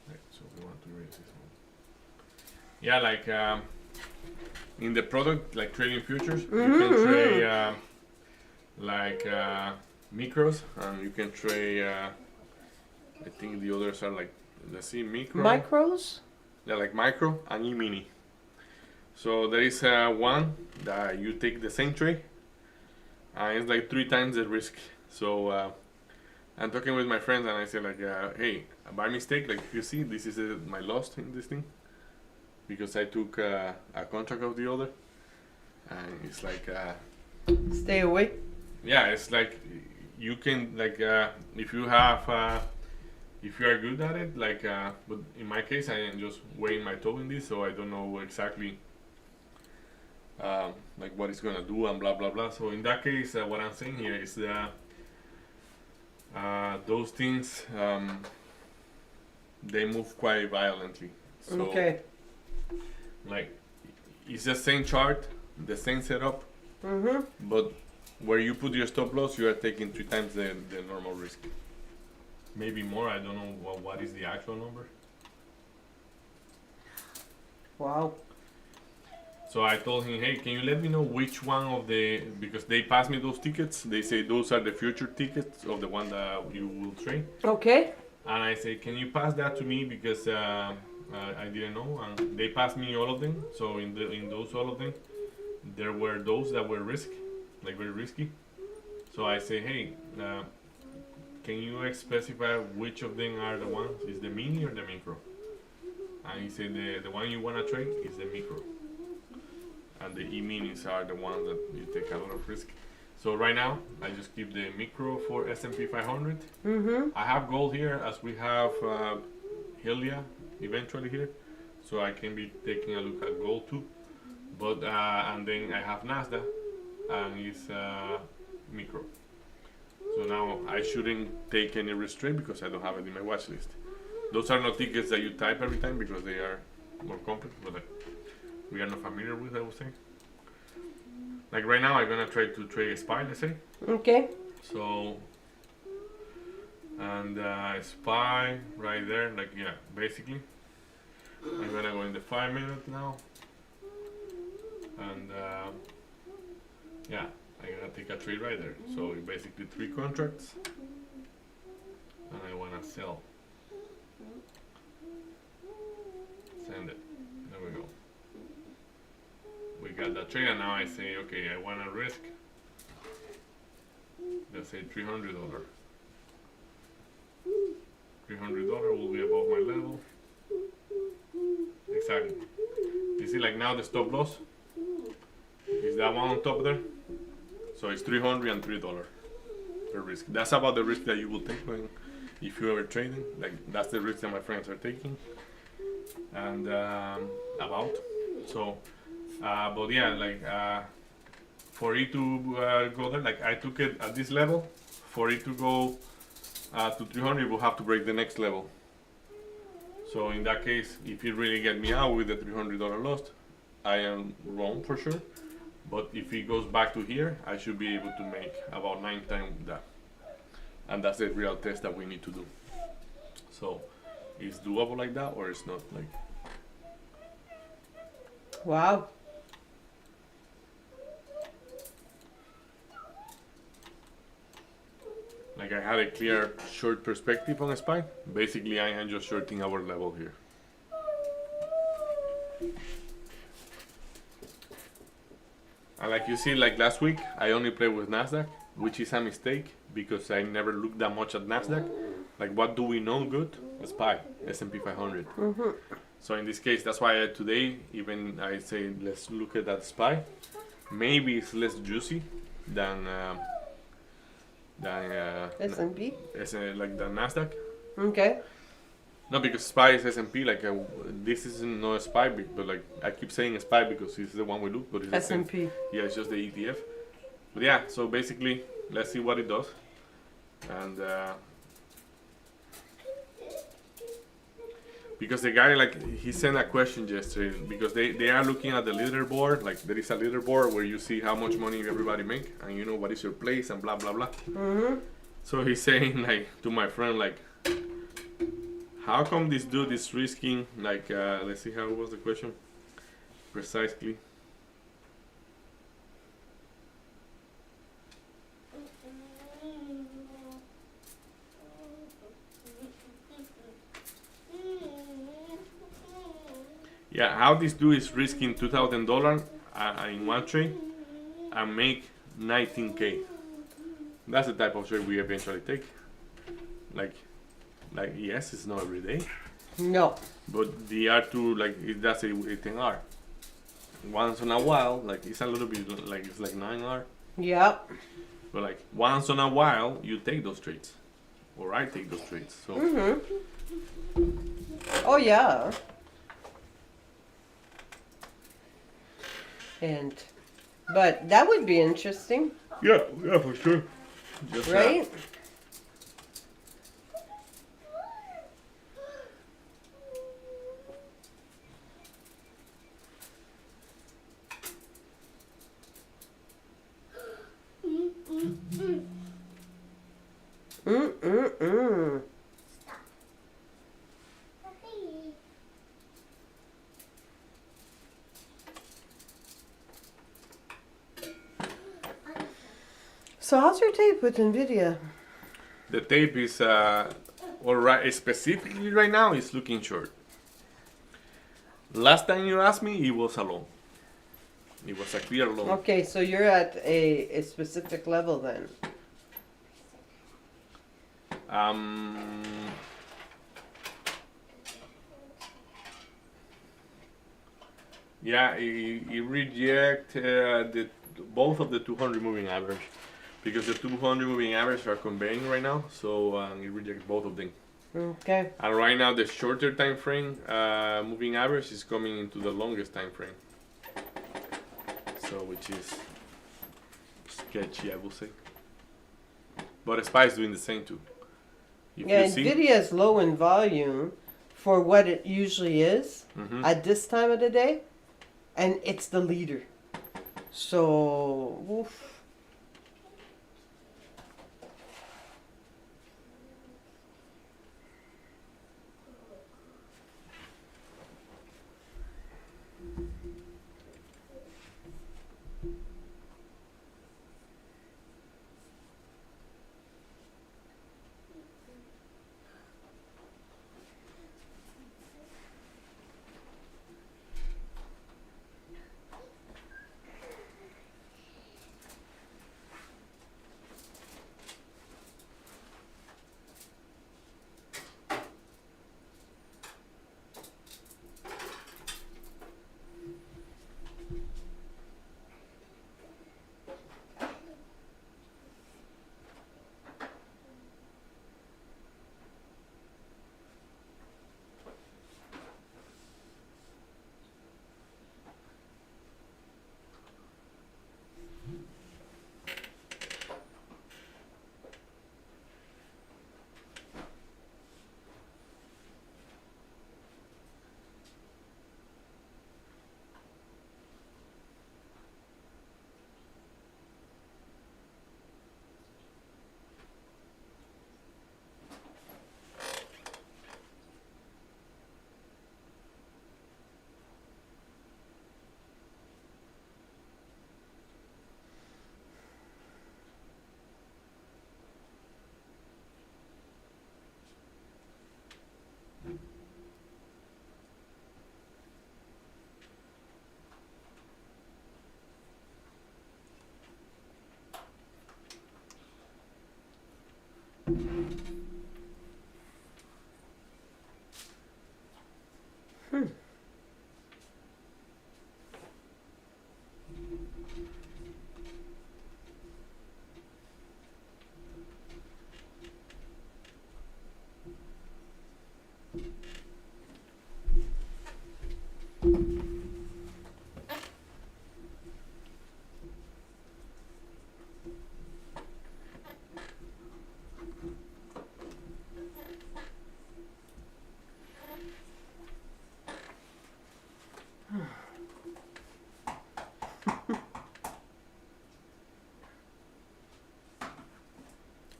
Right, so we want to erase this one. Yeah, like in the product, like trading futures, you can trade micros, and you can trade. I think the others are like, let's see, micro. Micros? Yeah, like micro and e-mini. So there is one that you take the same trade, and it's like 3 times the risk. So I'm talking with my friends, and I say like, hey, by mistake, like you see, this is my loss in this thing, because I took a contract of the other, and it's like, Stay away. yeah, it's like you can like if you have. If you are good at it, like, but in my case, I am just weighing my toe in this, so I don't know exactly, like what it's gonna do and blah blah blah. So in that case, what I'm saying here is that those things they move quite violently. So, Okay. like, it's the same chart, the same setup, but where you put your stop loss, you are taking 3 times the normal risk. Maybe more. I don't know what is the actual number. Wow. So I told him, hey, can you let me know which one of the, because they passed me those tickets. They say those are the future tickets of the one that you will trade. Okay. And I say, can you pass that to me, because I didn't know. And they passed me all of them. So in those all of them, there were those that were like very risky. So I say, hey, can you specify which of them are the ones? Is the mini or the micro? And he said the one you want to trade is the micro. And the e-minis are the ones that you take a lot of risk. So right now, I just keep the micro for S&P 500. I have gold here, as we have Helia eventually here. So I can be taking a look at gold too. But and then I have Nasdaq, and it's micro. So now I shouldn't take any risk trade because I don't have it in my watch list. Those are not tickets that you type every time because they are more complex, but we are not familiar with, I would say. Like right now, I'm gonna try to trade SPY, let's say. Okay. So, and SPY right there, like, yeah, basically. I'm gonna go in the 5 minute now. And yeah. I'm gonna take a trade right there. So basically 3 contracts, and I wanna sell. Send it. There we go. We got that trade, and now I say, okay, I wanna risk. Let's say $300. $300 will be above my level. Exactly. You see, like now the stop loss is that one on top there. So it's $303 per risk. That's about the risk that you will take if you're ever trading. Like that's the risk that my friends are taking. And about. So, but yeah, like for it to go there, like I took it at this level. For it to go to 300, we'll have to break the next level. So in that case, if it really get me out with the $300 loss, I am wrong for sure. But if it goes back to here, I should be able to make about 9 times that. And that's the real test that we need to do. So, is doable like that, or it's not like? Wow. Like I had a clear short perspective on SPY. Basically, I am just shorting our level here. And like you see, like last week, I only played with Nasdaq, which is a mistake because I never looked that much at Nasdaq. Like, what do we know good? SPY, S&P 500. So in this case, that's why today, even I say let's look at that SPY. Maybe it's less juicy than S&P. Like the Nasdaq. Okay. No, because SPY is S&P. Like this isn't no SPY, but like I keep saying SPY because it's the one we look. But it's S&P. Yeah, it's just the ETF. But yeah, so basically, let's see what it does. And because the guy, like, he sent a question yesterday because they are looking at the leaderboard. Like there is a leaderboard where you see how much money everybody make and you know what is your place and blah blah blah. So he's saying like to my friend like, how come this dude is risking like let's see how was the question precisely. Yeah, how this dude is risking $2,000 in one trade and make 19K. That's the type of trade we eventually take. Like yes, it's not every day, No. but the R2 that's a 10R. Once in a while, like it's a little bit like it's like 9R, Yep. but like once in a while you take those trades, or I take those trades. So Oh yeah. But that would be interesting, yeah, for sure. Just right? Mm-mm-mm. Okay. So how's your tape with NVIDIA? the tape is all right. Specifically, right now, it's looking short. Last time you asked me, it was a low. It was a clear low. Okay, so you're at a specific level then. Um, yeah, it reject both of the 200 moving average because the 200 moving average are conveying right now, so it rejects both of them. Okay. And right now, the shorter time frame moving average is coming into the longest time frame, so which is sketchy, I will say. But SPY is doing the same too. If Yeah, you see, NVIDIA is low in volume for what it usually is Mhm. at this time of the day, and it's the leader. So, oof.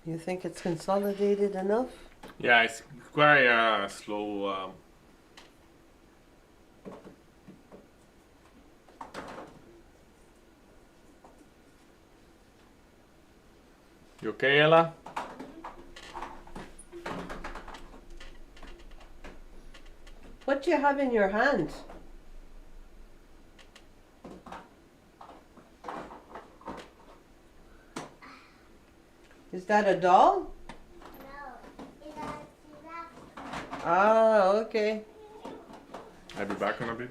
You think it's consolidated enough? yeah, it's quite slow. You okay, Ella? What do you have in your hand? Is that a doll? No, it's a giraffe. Ah, okay. I'll be back in a bit.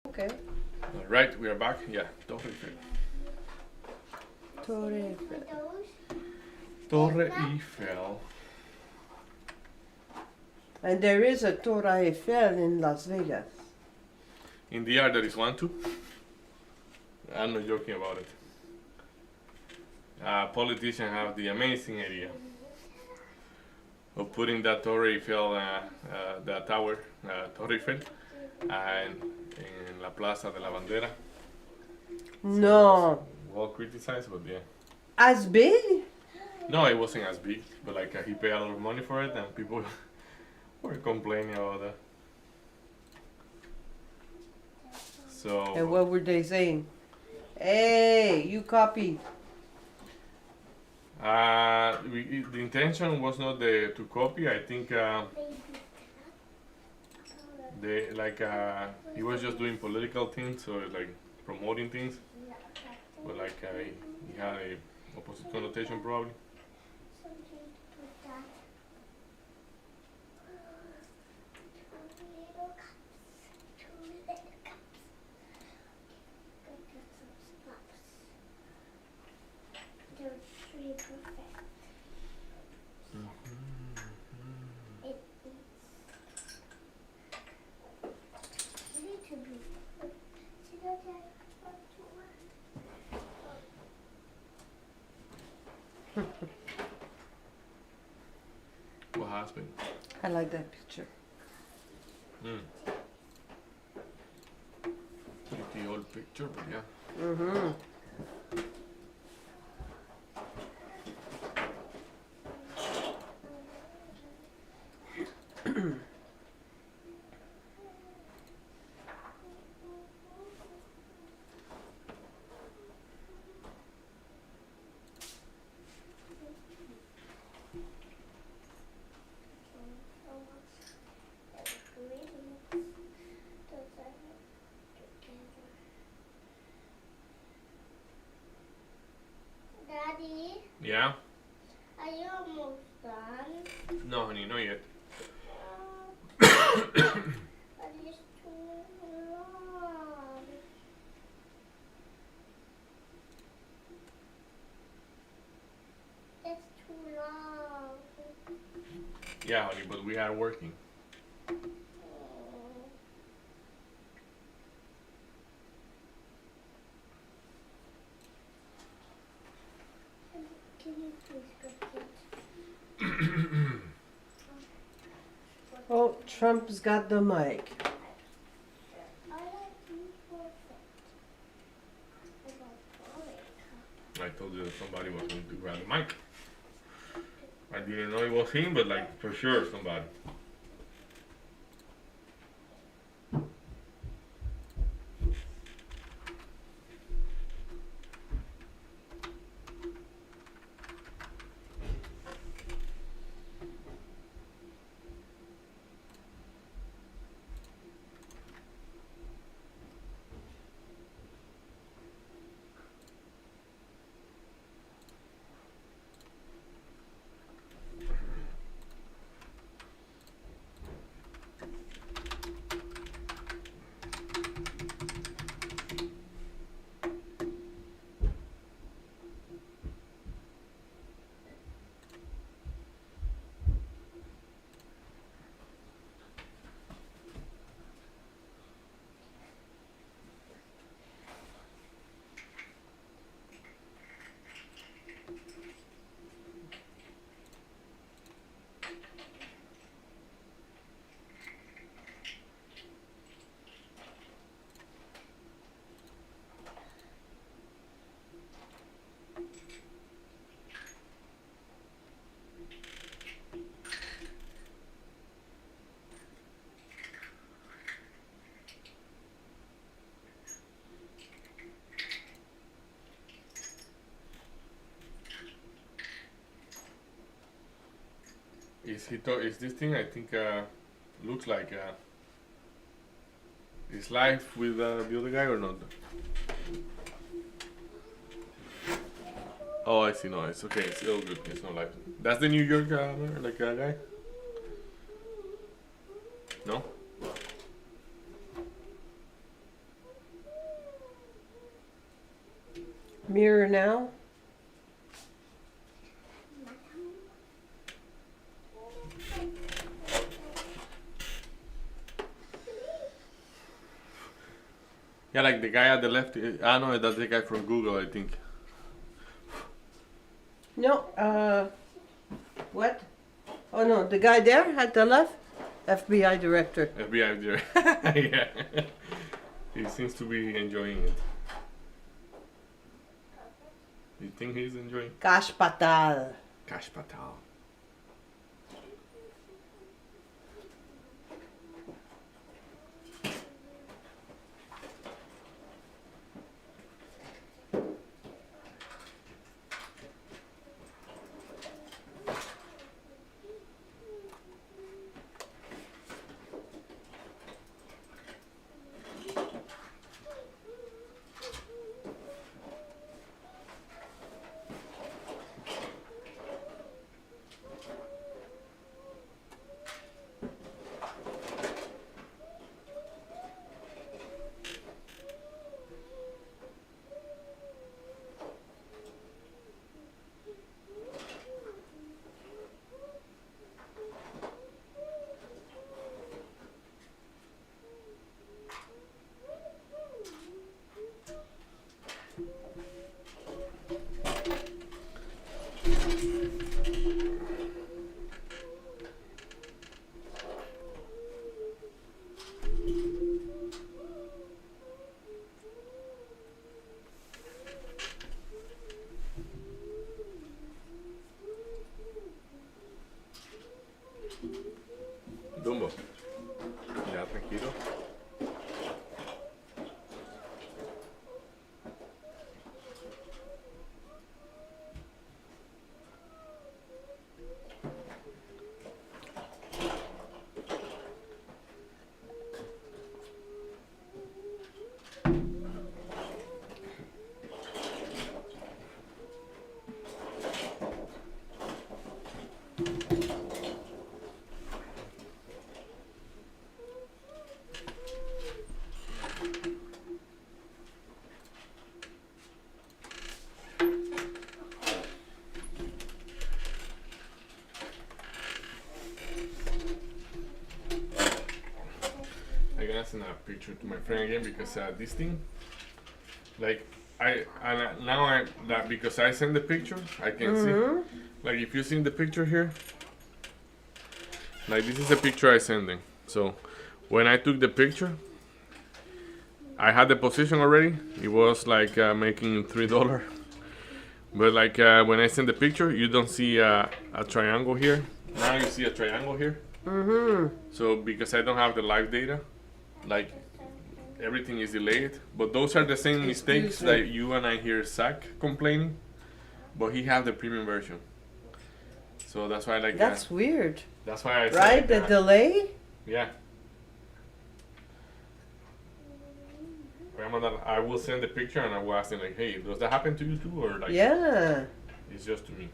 Okay. All right, we are back. Yeah, Torre Eiffel. Torre Eiffel. Those. Torre Eiffel. And there is a Torre Eiffel in Las Vegas. In the art there is one too. I'm not joking about it. Politicians have the amazing idea of putting that Torre Eiffel, that tower, Torre Eiffel, in La Plaza de la Bandera. No. Well criticized, but yeah. As big? No, it wasn't as big, but like he paid a lot of money for it, and people were complaining about that. So And what were they saying? Hey, you copied. The intention was not to copy. I think he was just doing political things, so like promoting things, but he had a opposite connotation probably. Something to put that. Two little cups. Two little cups. Go get some snaps. They're three perfect. It needs to be. See that I want to work. What has been? I like that picture. Pretty old picture, but yeah. Mm-hmm. Daddy, Yeah? are you almost done? No, honey, not yet. But it's too long. It's too long. Yeah, honey, but we are working. Can you please go get? Oh, Trump's got the mic. I like you perfect. I told you that somebody was going to grab the mic. I didn't know it was him, but like for sure somebody. Is this thing? I think looks like is live with the other guy or not? Oh, I see. No, it's okay. It's all good. It's not live. That's the New York guy. No. Mirror now. Yeah, like the guy at the left. I know that's the guy from Google, I think. No, what? Oh no, the guy there at the left? FBI director. FBI there. Yeah. He seems to be enjoying it. You think he's enjoying? Cash Patal. Cash Patal. gonna send a picture to my friend again because this thing, like because I send the picture, I can see. Like if you seen the picture here, like this is a picture I sending. So when I took the picture, I had the position already. It was like making $3. But like when I send the picture, you don't see a triangle here. Now you see a triangle here. So because I don't have the live data, like everything is delayed. But those are the same mistakes that you and I hear Zach complaining. But he have the premium version. So that's why like That's weird. that's why I said Right? like The that. delay? Yeah. Remember that I will send the picture and I will ask them like, hey, does that happen to you too, or like Yeah. it's just to me?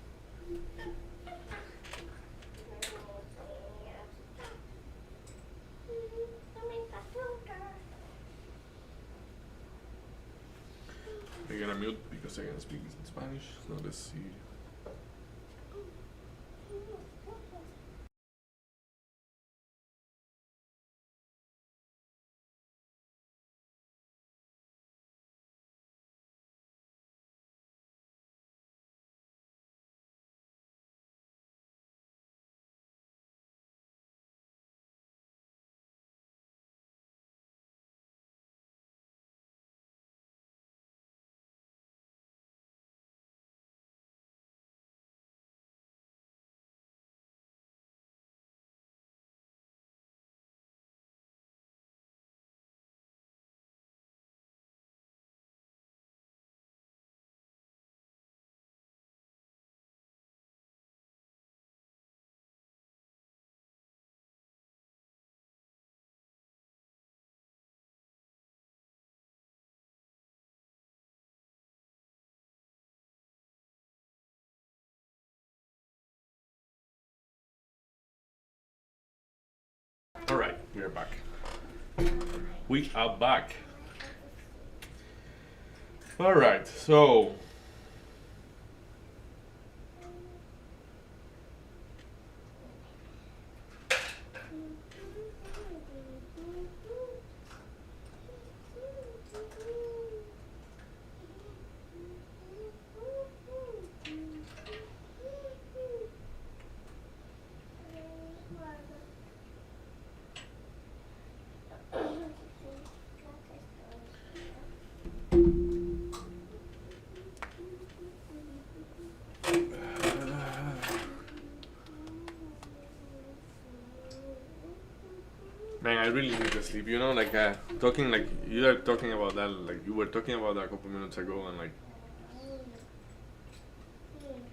I'm gonna mute because I can speak in Spanish. So let's see. All right, we are back. We are back. All right, so man, I really need to sleep. You know, like talking like you are talking about that, like you were talking about that a couple minutes ago, and like,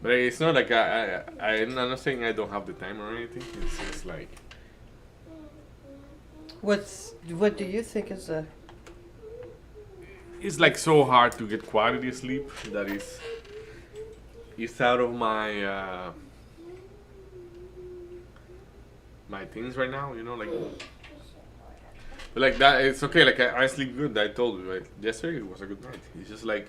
but it's not like I'm not saying I don't have the time or anything. It's just like What do you think is a it's like so hard to get quality sleep that it's out of my my things right now. You know, like. But like that, it's okay. Like I sleep good. I told you, right? Yesterday it was a good night. It's just like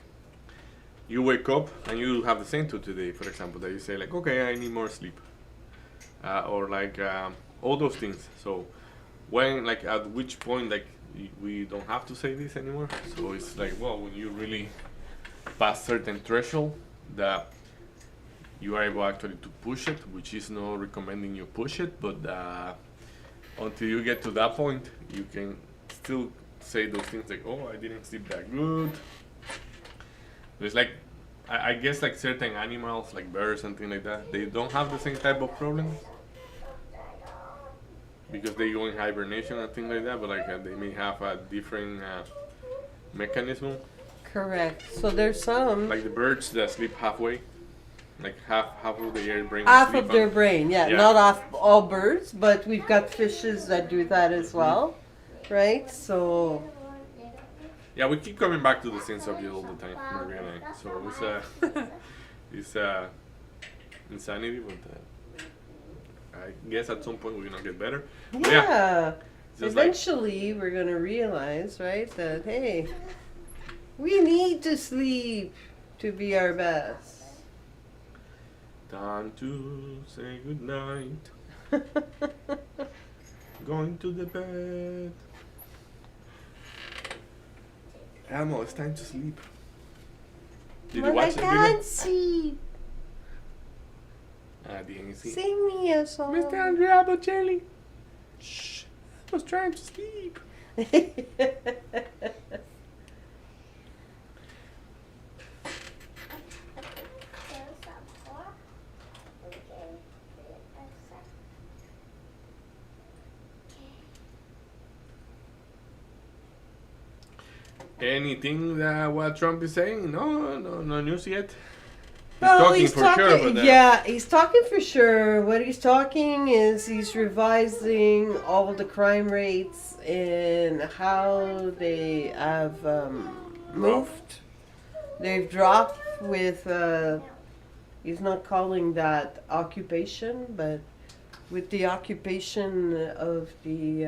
you wake up and you have the same to today, for example, that you say like, okay, I need more sleep, or like all those things. So when like at which point like we don't have to say this anymore. So it's like, well, when you really pass certain threshold that you are able actually to push it, which is not recommending you push it, but until you get to that point, you can still say those things like, oh, I didn't sleep that good. There's like, I guess like certain animals, like birds and things like that, they don't have the same type of problems because they go in hibernation and things like that, but like they may have a different mechanism. correct? So there's some Like the birds that sleep halfway, like half of their brain. half sleep of their and- brain, yeah, Yeah. not off all birds, but we've got fishes that do that as well, right? So Yeah, we keep coming back to the same subject all the time, Maria and I. So it's insanity, but I guess at some point we're gonna get better. But yeah, just like eventually we're gonna realize, right, that hey, we need to sleep to be our best. time to say goodnight, going to the bed. Elmo, it's time to sleep. Did you But I watch the video? can't see. I didn't see. Sing me a song. Mr. Andrea Bocelli. Shh. I was trying to sleep. There's some more. Okay. Anything that what Trump is saying? No news yet. He's Oh, talking he's for talking. sure, but Yeah, he's talking for sure. What he's talking is he's revising all the crime rates and how they have moved. They've dropped with. He's not calling that occupation, but with the occupation of the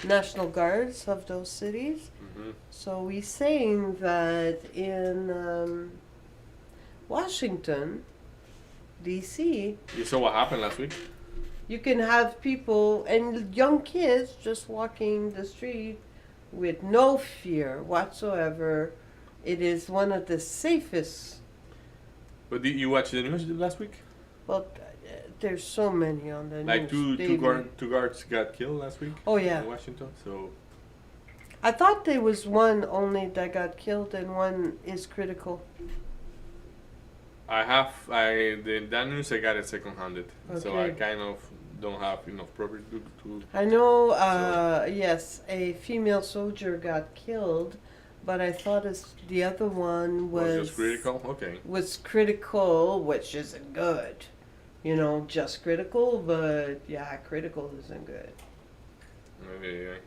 National Guards of those cities. Mhm. So he's saying that in Washington, D.C., You saw what happened last week? you can have people and young kids just walking the street with no fear whatsoever. It is one of the safest. But did you watch the news last week? Well, there's so many on the Like news. two guards got killed last week Oh yeah, in Washington. So I thought there was one only that got killed and one is critical. that news I got it second-handed, so I Okay. kind of don't have enough property to. I know, yes, a female soldier got killed, but I thought the other one Was just critical. Okay. was critical, which isn't good. You know, just critical, but yeah, critical isn't good. Okay.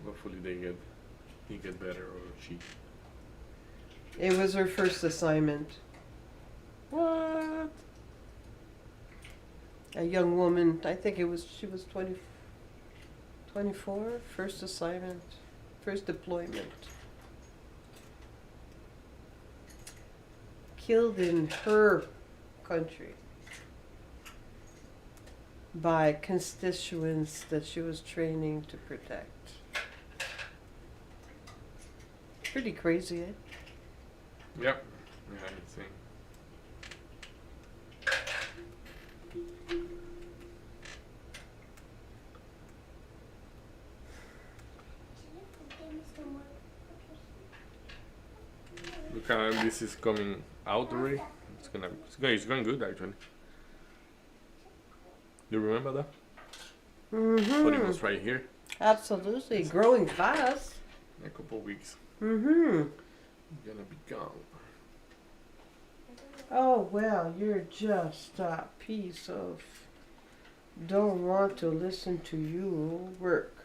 Hopefully he get better or she. It was her first assignment. What? A young woman, I think she was 24, first assignment, first deployment. Killed in her country by constituents that she was training to protect. Pretty crazy, eh? Yep. Yeah, it's insane. Look how this is coming out already. It's going good actually. You remember that? But it Mm-hmm. was right here. Absolutely. Growing fast. In a couple of weeks. Mm-hmm. Gonna be gone. Oh, well, you're just a piece of don't want to listen to you work.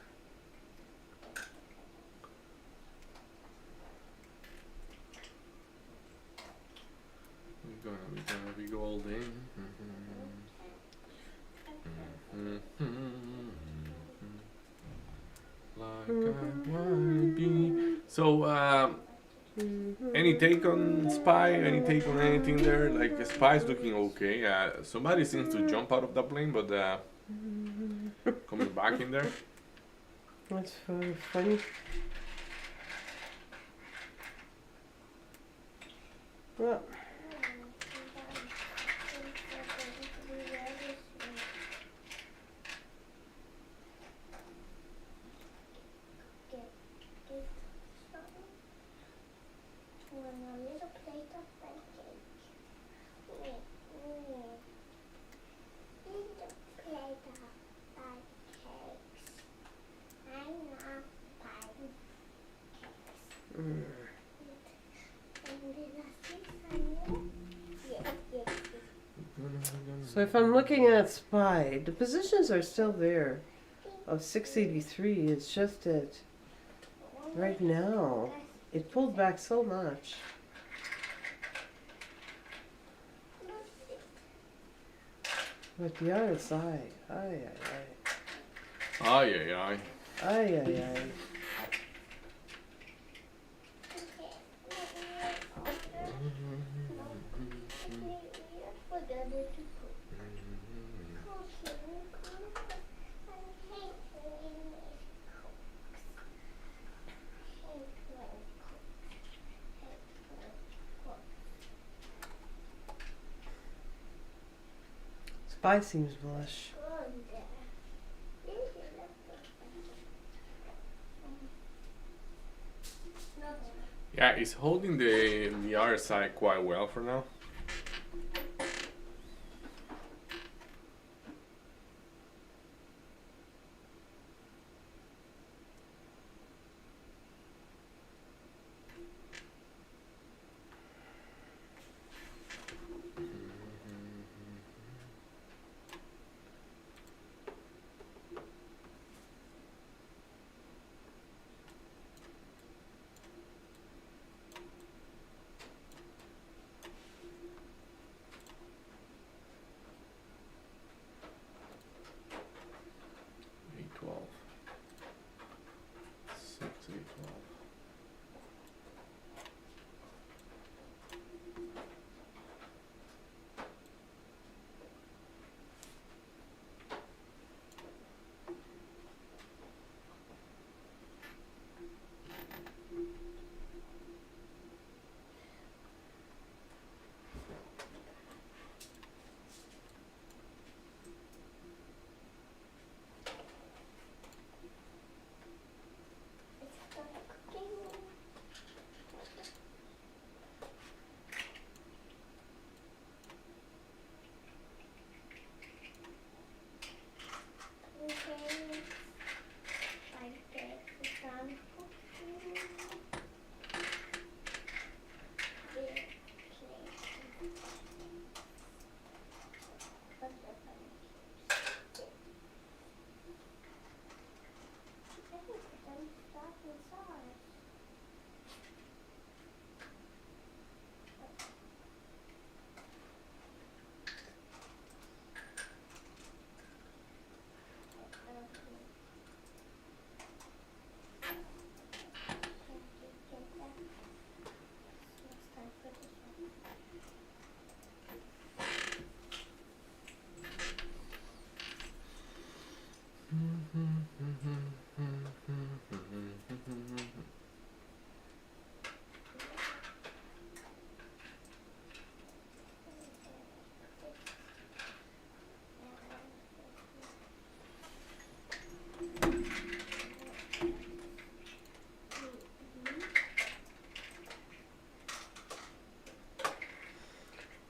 We're gonna be golden. Like I wanna be. So, any take on Spy? Any take on anything there? Like Spy's looking okay. Somebody seems to jump out of the plane, but coming back in there. That's funny. Well, A little plate of pancake. Little plate of pancakes. I love pancakes. mm. And then I see some. Yeah. So if I'm looking at Spy, the positions are still there of 683. It's just that right now it pulled back so much. But the RSI, ay. Ay. Spicy blush. Yeah, it's holding the other side quite well for now. A12. 6, A12.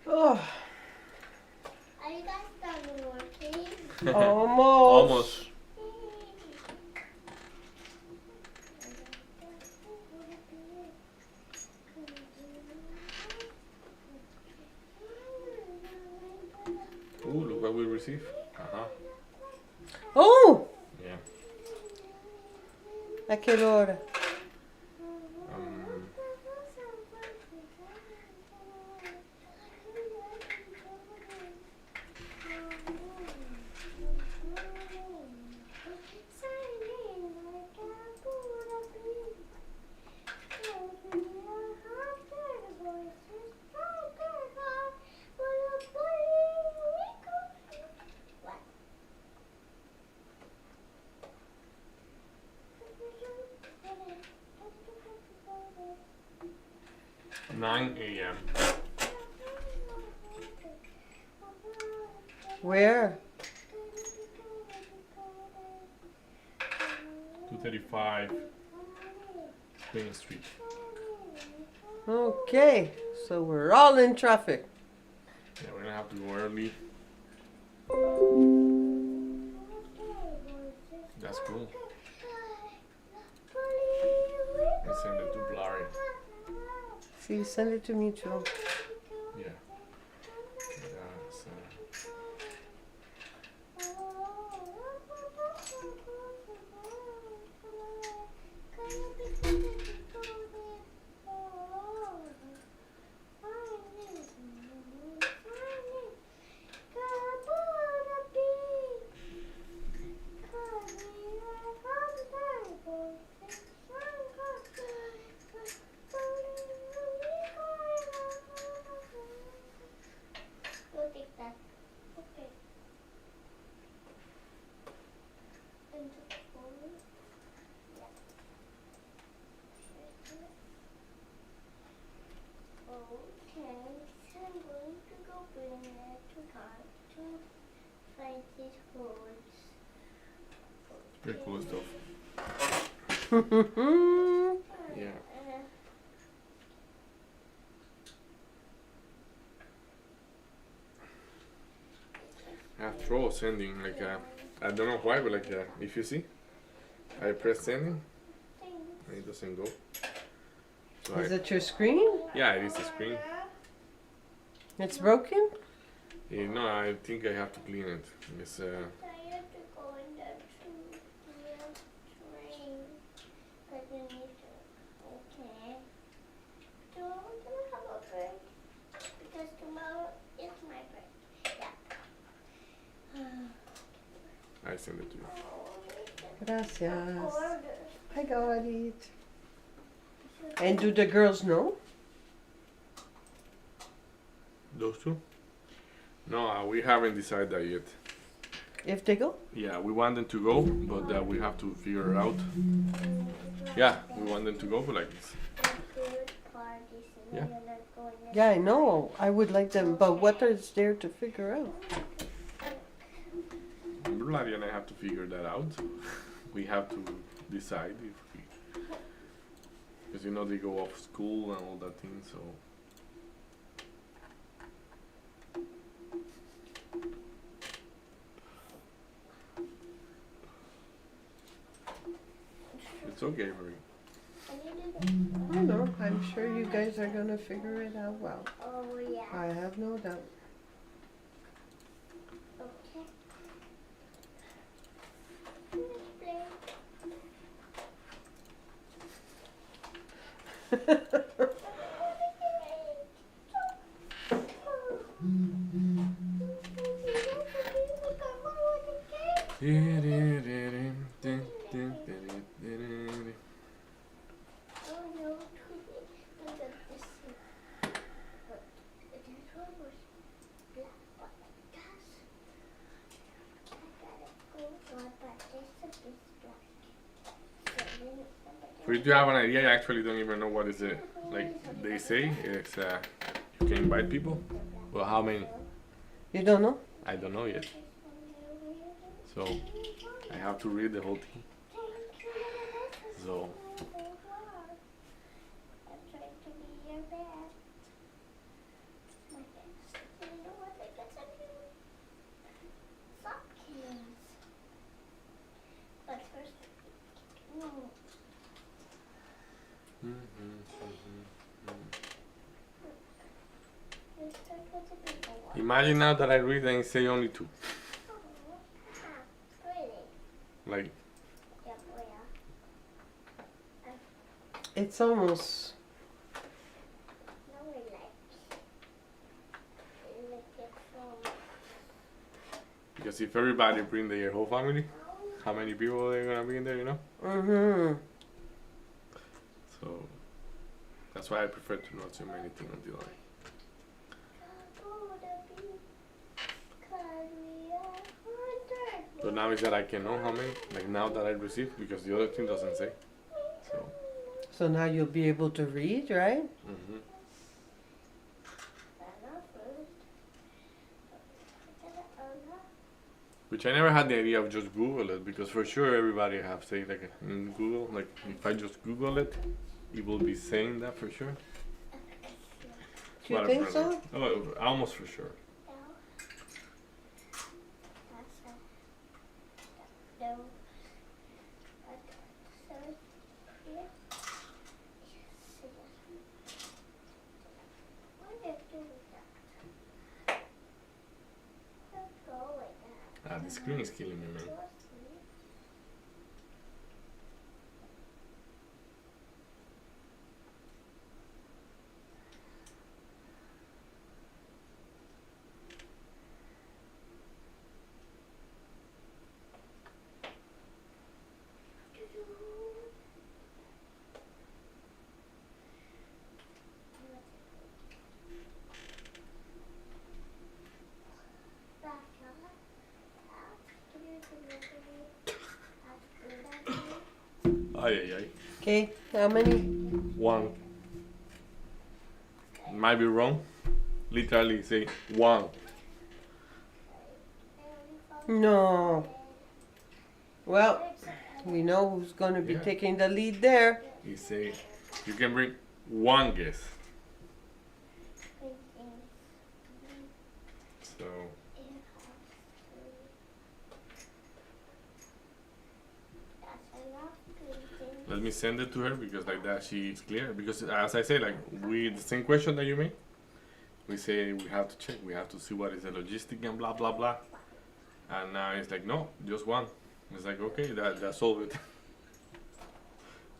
Oh, Are you guys done working? almost. Almost. Ooh, look what we received. Uh-huh. Oh, Yeah. a que hora? Um, What? 9 a.m. Where? 235 Queen Street. Okay, so we're all in traffic. Yeah, we're gonna have to go early. That's cool. I send it to Blurry. See, send it to me too. Yeah. That's, find these foods. Very cool stuff. Yeah. I have trouble sending, like, I don't know why, but like, if you see, I press sending, and it doesn't go. So Is it your screen? yeah, it is the screen. It's broken? No, I think I have to clean it. It's, I have to go in the train. But you need to. Okay. So I'm gonna have a break because tomorrow is my break. Yeah. I send it to you. Gracias. Order. I got it. And do the girls know? Those two? No, we haven't decided that yet. If they go? Yeah, we want them to go, but we have to figure it out. Yeah, we want them to go, but like this. Food parties and Yeah. you're not going to. Yeah, I know. I would like them, but what is there to figure out? Bloody and I have to figure that out. We have to decide if we, because you know they go off school and all that thing. So it's okay, Marie. I know. I'm sure you guys are gonna figure it out well. Oh yeah. I have no doubt. Okay. For you to have an idea, I actually don't even know what is it. Like they say, it's you can invite people. Well, how many? You don't know? I don't know yet. So I have to read the whole thing. So I'm trying to be your best. My best. You know what I got some new sockets. But first, no. Let's start with the bigger one. imagine now that I read and say only two. Really? Like Yeah, oh yeah. It's almost. No, we like it from. because if everybody bring their whole family, how many people are gonna be in there? You know. Mm-hmm. So that's why I prefer to not say anything until I. But now is that I can know how many, like now that I received, because the other thing doesn't say. So. So now you'll be able to read, right? Mm-hmm. Which I never had the idea of just Google it, because for sure everybody have say like in Google, like if I just Google it, it will be saying that for sure. Do you But think so? Oh, almost for sure. The screen is killing me, man. Ay, ay, ay. Okay, how many? One. Might be wrong. Literally say one. No. Well, we know who's going to be Yeah. taking the lead there. He say you can bring one guess. So let me send it to her because like that she's clear. Because as I say, like with the same question that you made, we say we have to check, we have to see what is the logistic and blah blah blah. And now it's like no, just one. It's like okay, that solves it.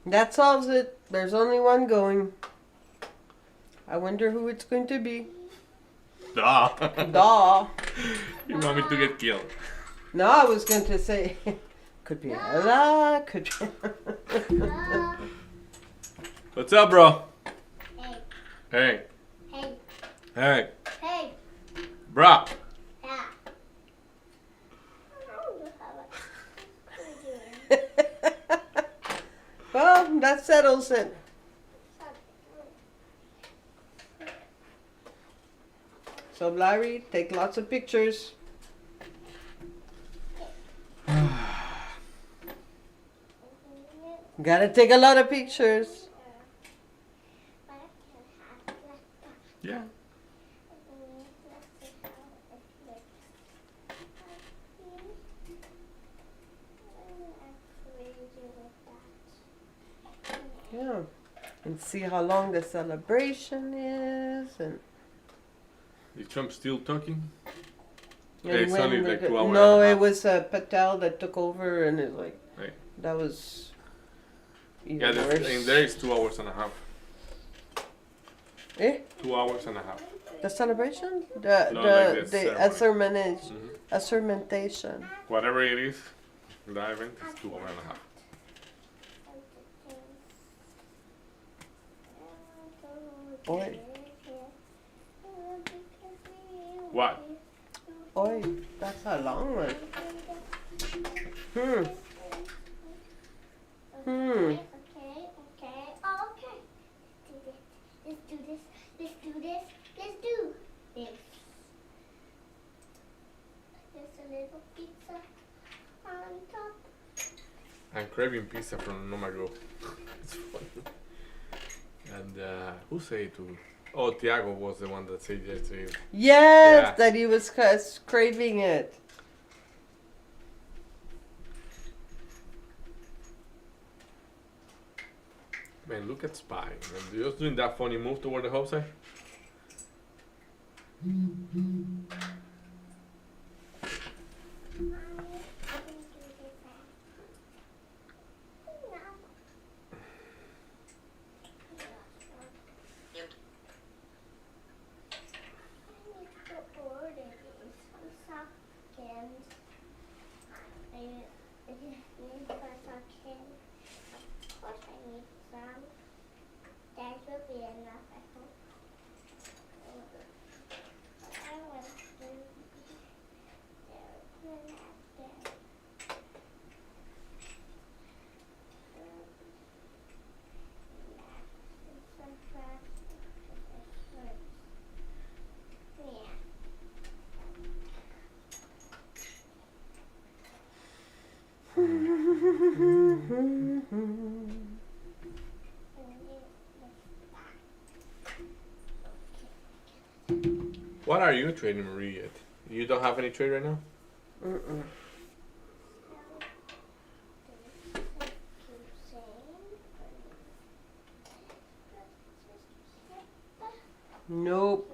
That solves it. There's only one going. I wonder who it's going to be. Duh. Duh. You want me to get killed? No, I was going to say, could be Ella, could be. What's up, bro? Hey, Hey, hey, hey, hey, bro. yeah. What are you doing? Well, that settles it. So, Larry, take lots of pictures. Gotta take a lot of pictures. Yeah. Yeah. And see how long the celebration is. And Is Trump still talking? and It's when only the- like 2 hours. No, and a it half. was Patel that took over, and it's like Right. that was even Yeah, worse. in there is 2 hours and a half. Eh? 2 hours and a half. The celebration, No, like the the ceremony. assermentation. Whatever it is, the event is 2 hours and a half. Oi, What? oi, that's a long one. Hmm. Hmm. Okay. Oh, okay. Let's do this. Let's do this. Let's do this. There's a little pizza on top. I'm craving pizza from Nomago. It's funny. And who say it to? Oh, Tiago was the one that said yesterday. Yes, Yeah. that he was craving it. Man, look at Spy. Man, just doing that funny move toward the house. That will be enough, I hope. I want to there. Yeah. What are you trading, Marie, yet? You don't have any trade right now? Mm-mm. Nope.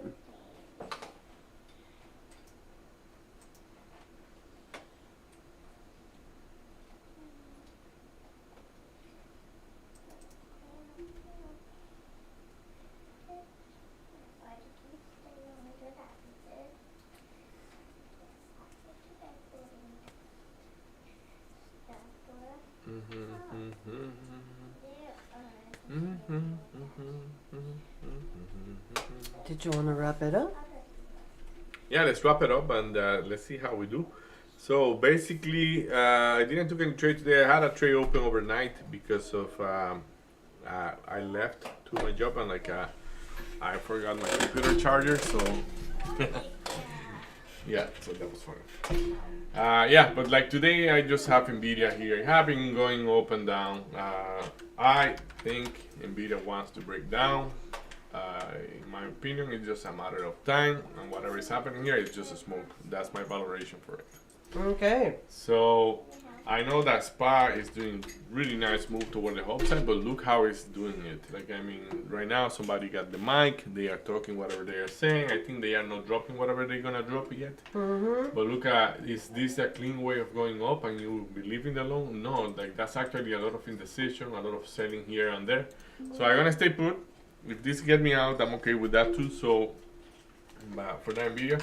Did you want to wrap it up? Yeah, let's wrap it up and let's see how we do. So basically, I didn't took any trade today. I had a trade open overnight because of I left to my job and like I forgot my computer charger. So Yeah, so that was funny. Yeah, but like today I just have Nvidia here. It have been going up and down. I think Nvidia wants to break down. In my opinion, it's just a matter of time, and whatever is happening here is just a smoke. That's my valorization for it. Okay. So I know that SPA is doing really nice move toward the upside, but look how it's doing it. Like, I mean, right now somebody got the mic, they are talking whatever they are saying. I think they are not dropping whatever they're gonna drop yet. But look at, is this a clean way of going up and you believe in the long? No, like that's actually a lot of indecision, a lot of selling here and there. So I'm gonna stay put. If this get me out, I'm okay with that too. So for that Nvidia,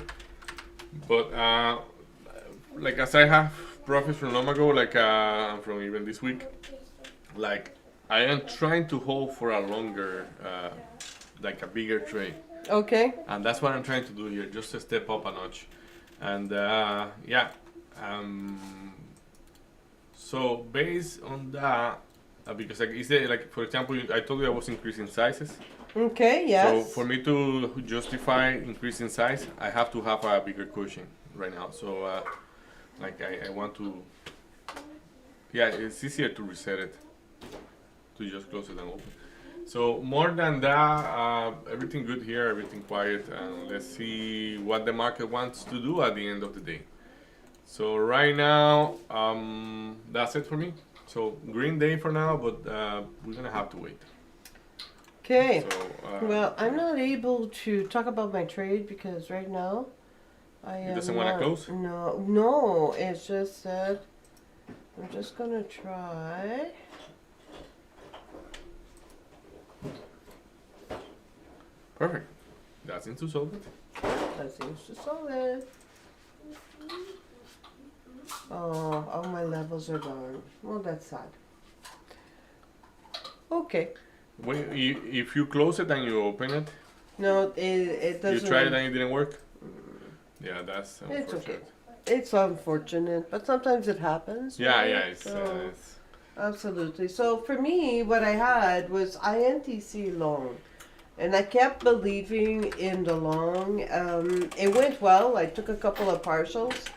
but like as I have profits from long ago, like from even this week, like I am trying to hold for a longer, like a bigger trade, Okay. and that's what I'm trying to do here, just to step up a notch. And yeah, so based on that, because like you say, like for example, I told you I was increasing sizes. Okay. Yes. So for me to justify increasing size, I have to have a bigger cushion right now. So like I want to, yeah, it's easier to reset it, to just close it and open. So more than that, everything good here, everything quiet, and let's see what the market wants to do at the end of the day. So right now, that's it for me. So green day for now, but we're gonna have to wait. Okay. So, Well, I'm not able to talk about my trade because right now I am doesn't wanna not- close? No, no. It's just that I'm just gonna try. Perfect. That's into solvent. That seems to solve it. Oh, all my levels are gone. Well, that's sad. Okay. When if you close it and you open it, No, it you doesn't. tried it and it didn't work. Yeah, that's It's okay. unfortunate. It's unfortunate, but sometimes it happens. Yeah, right? yeah, it's, So, it's absolutely. So for me, what I had was INTC long. And I kept believing in the long. It went well. I took a couple of partials.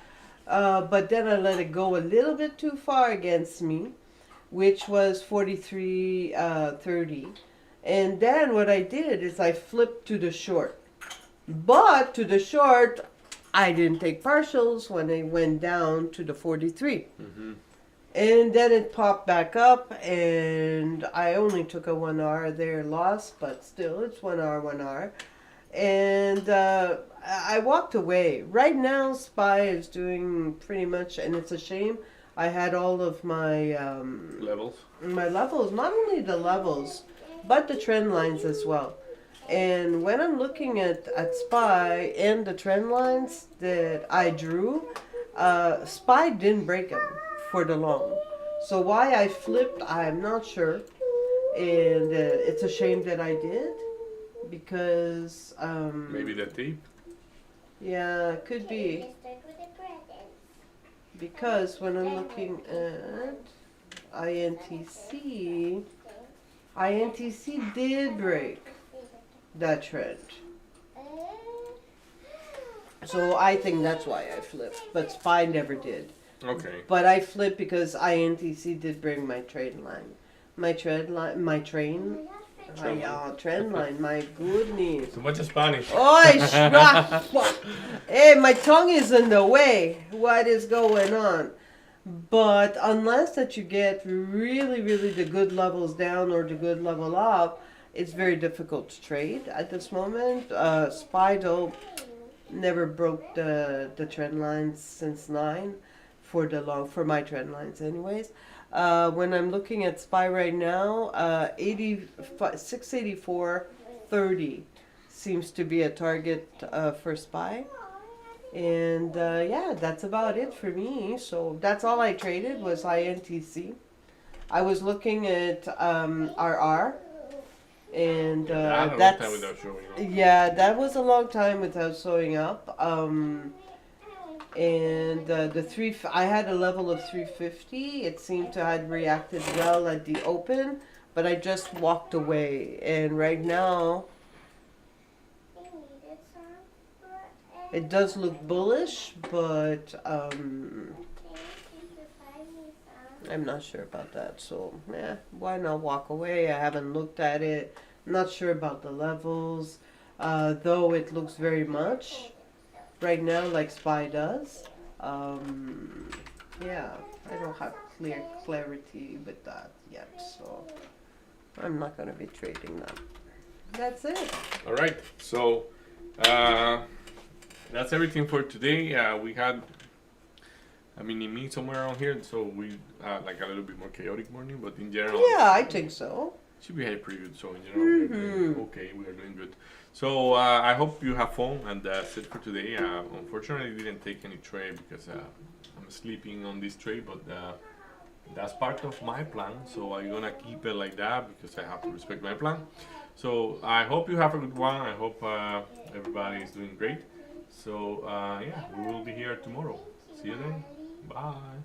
But then I let it go a little bit too far against me, which was 43.30. And then what I did is I flipped to the short. But to the short, I didn't take partials when it went down to the 43. And then it popped back up, and I only took a 1 hour there loss, but still, it's 1 hour, 1 hour. And I walked away. Right now, SPY is doing pretty much, and it's a shame. I had all of my levels. levels, not only the levels, but the trend lines as well. And when I'm looking at SPY and the trend lines that I drew, SPY didn't break them for the long. So why I flipped, I'm not sure. And it's a shame that I did because Maybe the tape. yeah, could be because when I'm looking at INTC, INTC did break that trend. So I think that's why I flipped, but SPY never did. Okay. But I flipped because INTC did bring my trade line. My trend line, my train. Trend Yeah, trend line, my goodness. Too much Spanish. Hey, my tongue is in the way. What is going on? But unless that you get really, really the good levels down or the good level up, it's very difficult to trade at this moment. SPY though never broke the trend lines since 9 for the long, for my trend lines anyways. When I'm looking at SPY right now, 684.30 seems to be a target for SPY. And yeah, that's about it for me. So that's all I traded was INTC. I was looking at RR. And That's a long time without showing up. yeah, that was a long time without showing up. And I had a level of 350. It seemed to have reacted well at the open, but I just walked away. And right now, It does look bullish, but Thank you for buying me some. I'm not sure about that. So, why not walk away? I haven't looked at it. Not sure about the levels, though it looks very much right now like SPY does. Yeah, I don't have clear clarity with that yet, so I'm not gonna be trading that. That's it. All right, so that's everything for today. We had a mini me somewhere around here, so we like a little bit more chaotic morning, but in general, Yeah, I think so. she behaved pretty good. So in general, we're doing okay. We are doing good. So I hope you have fun, and that's it for today. Unfortunately, I didn't take any trade because I'm sleeping on this trade, but that's part of my plan. So I'm gonna keep it like that because I have to respect my plan. So I hope you have a good one. I hope everybody is doing great. So yeah, we will be here tomorrow. See you then. Bye.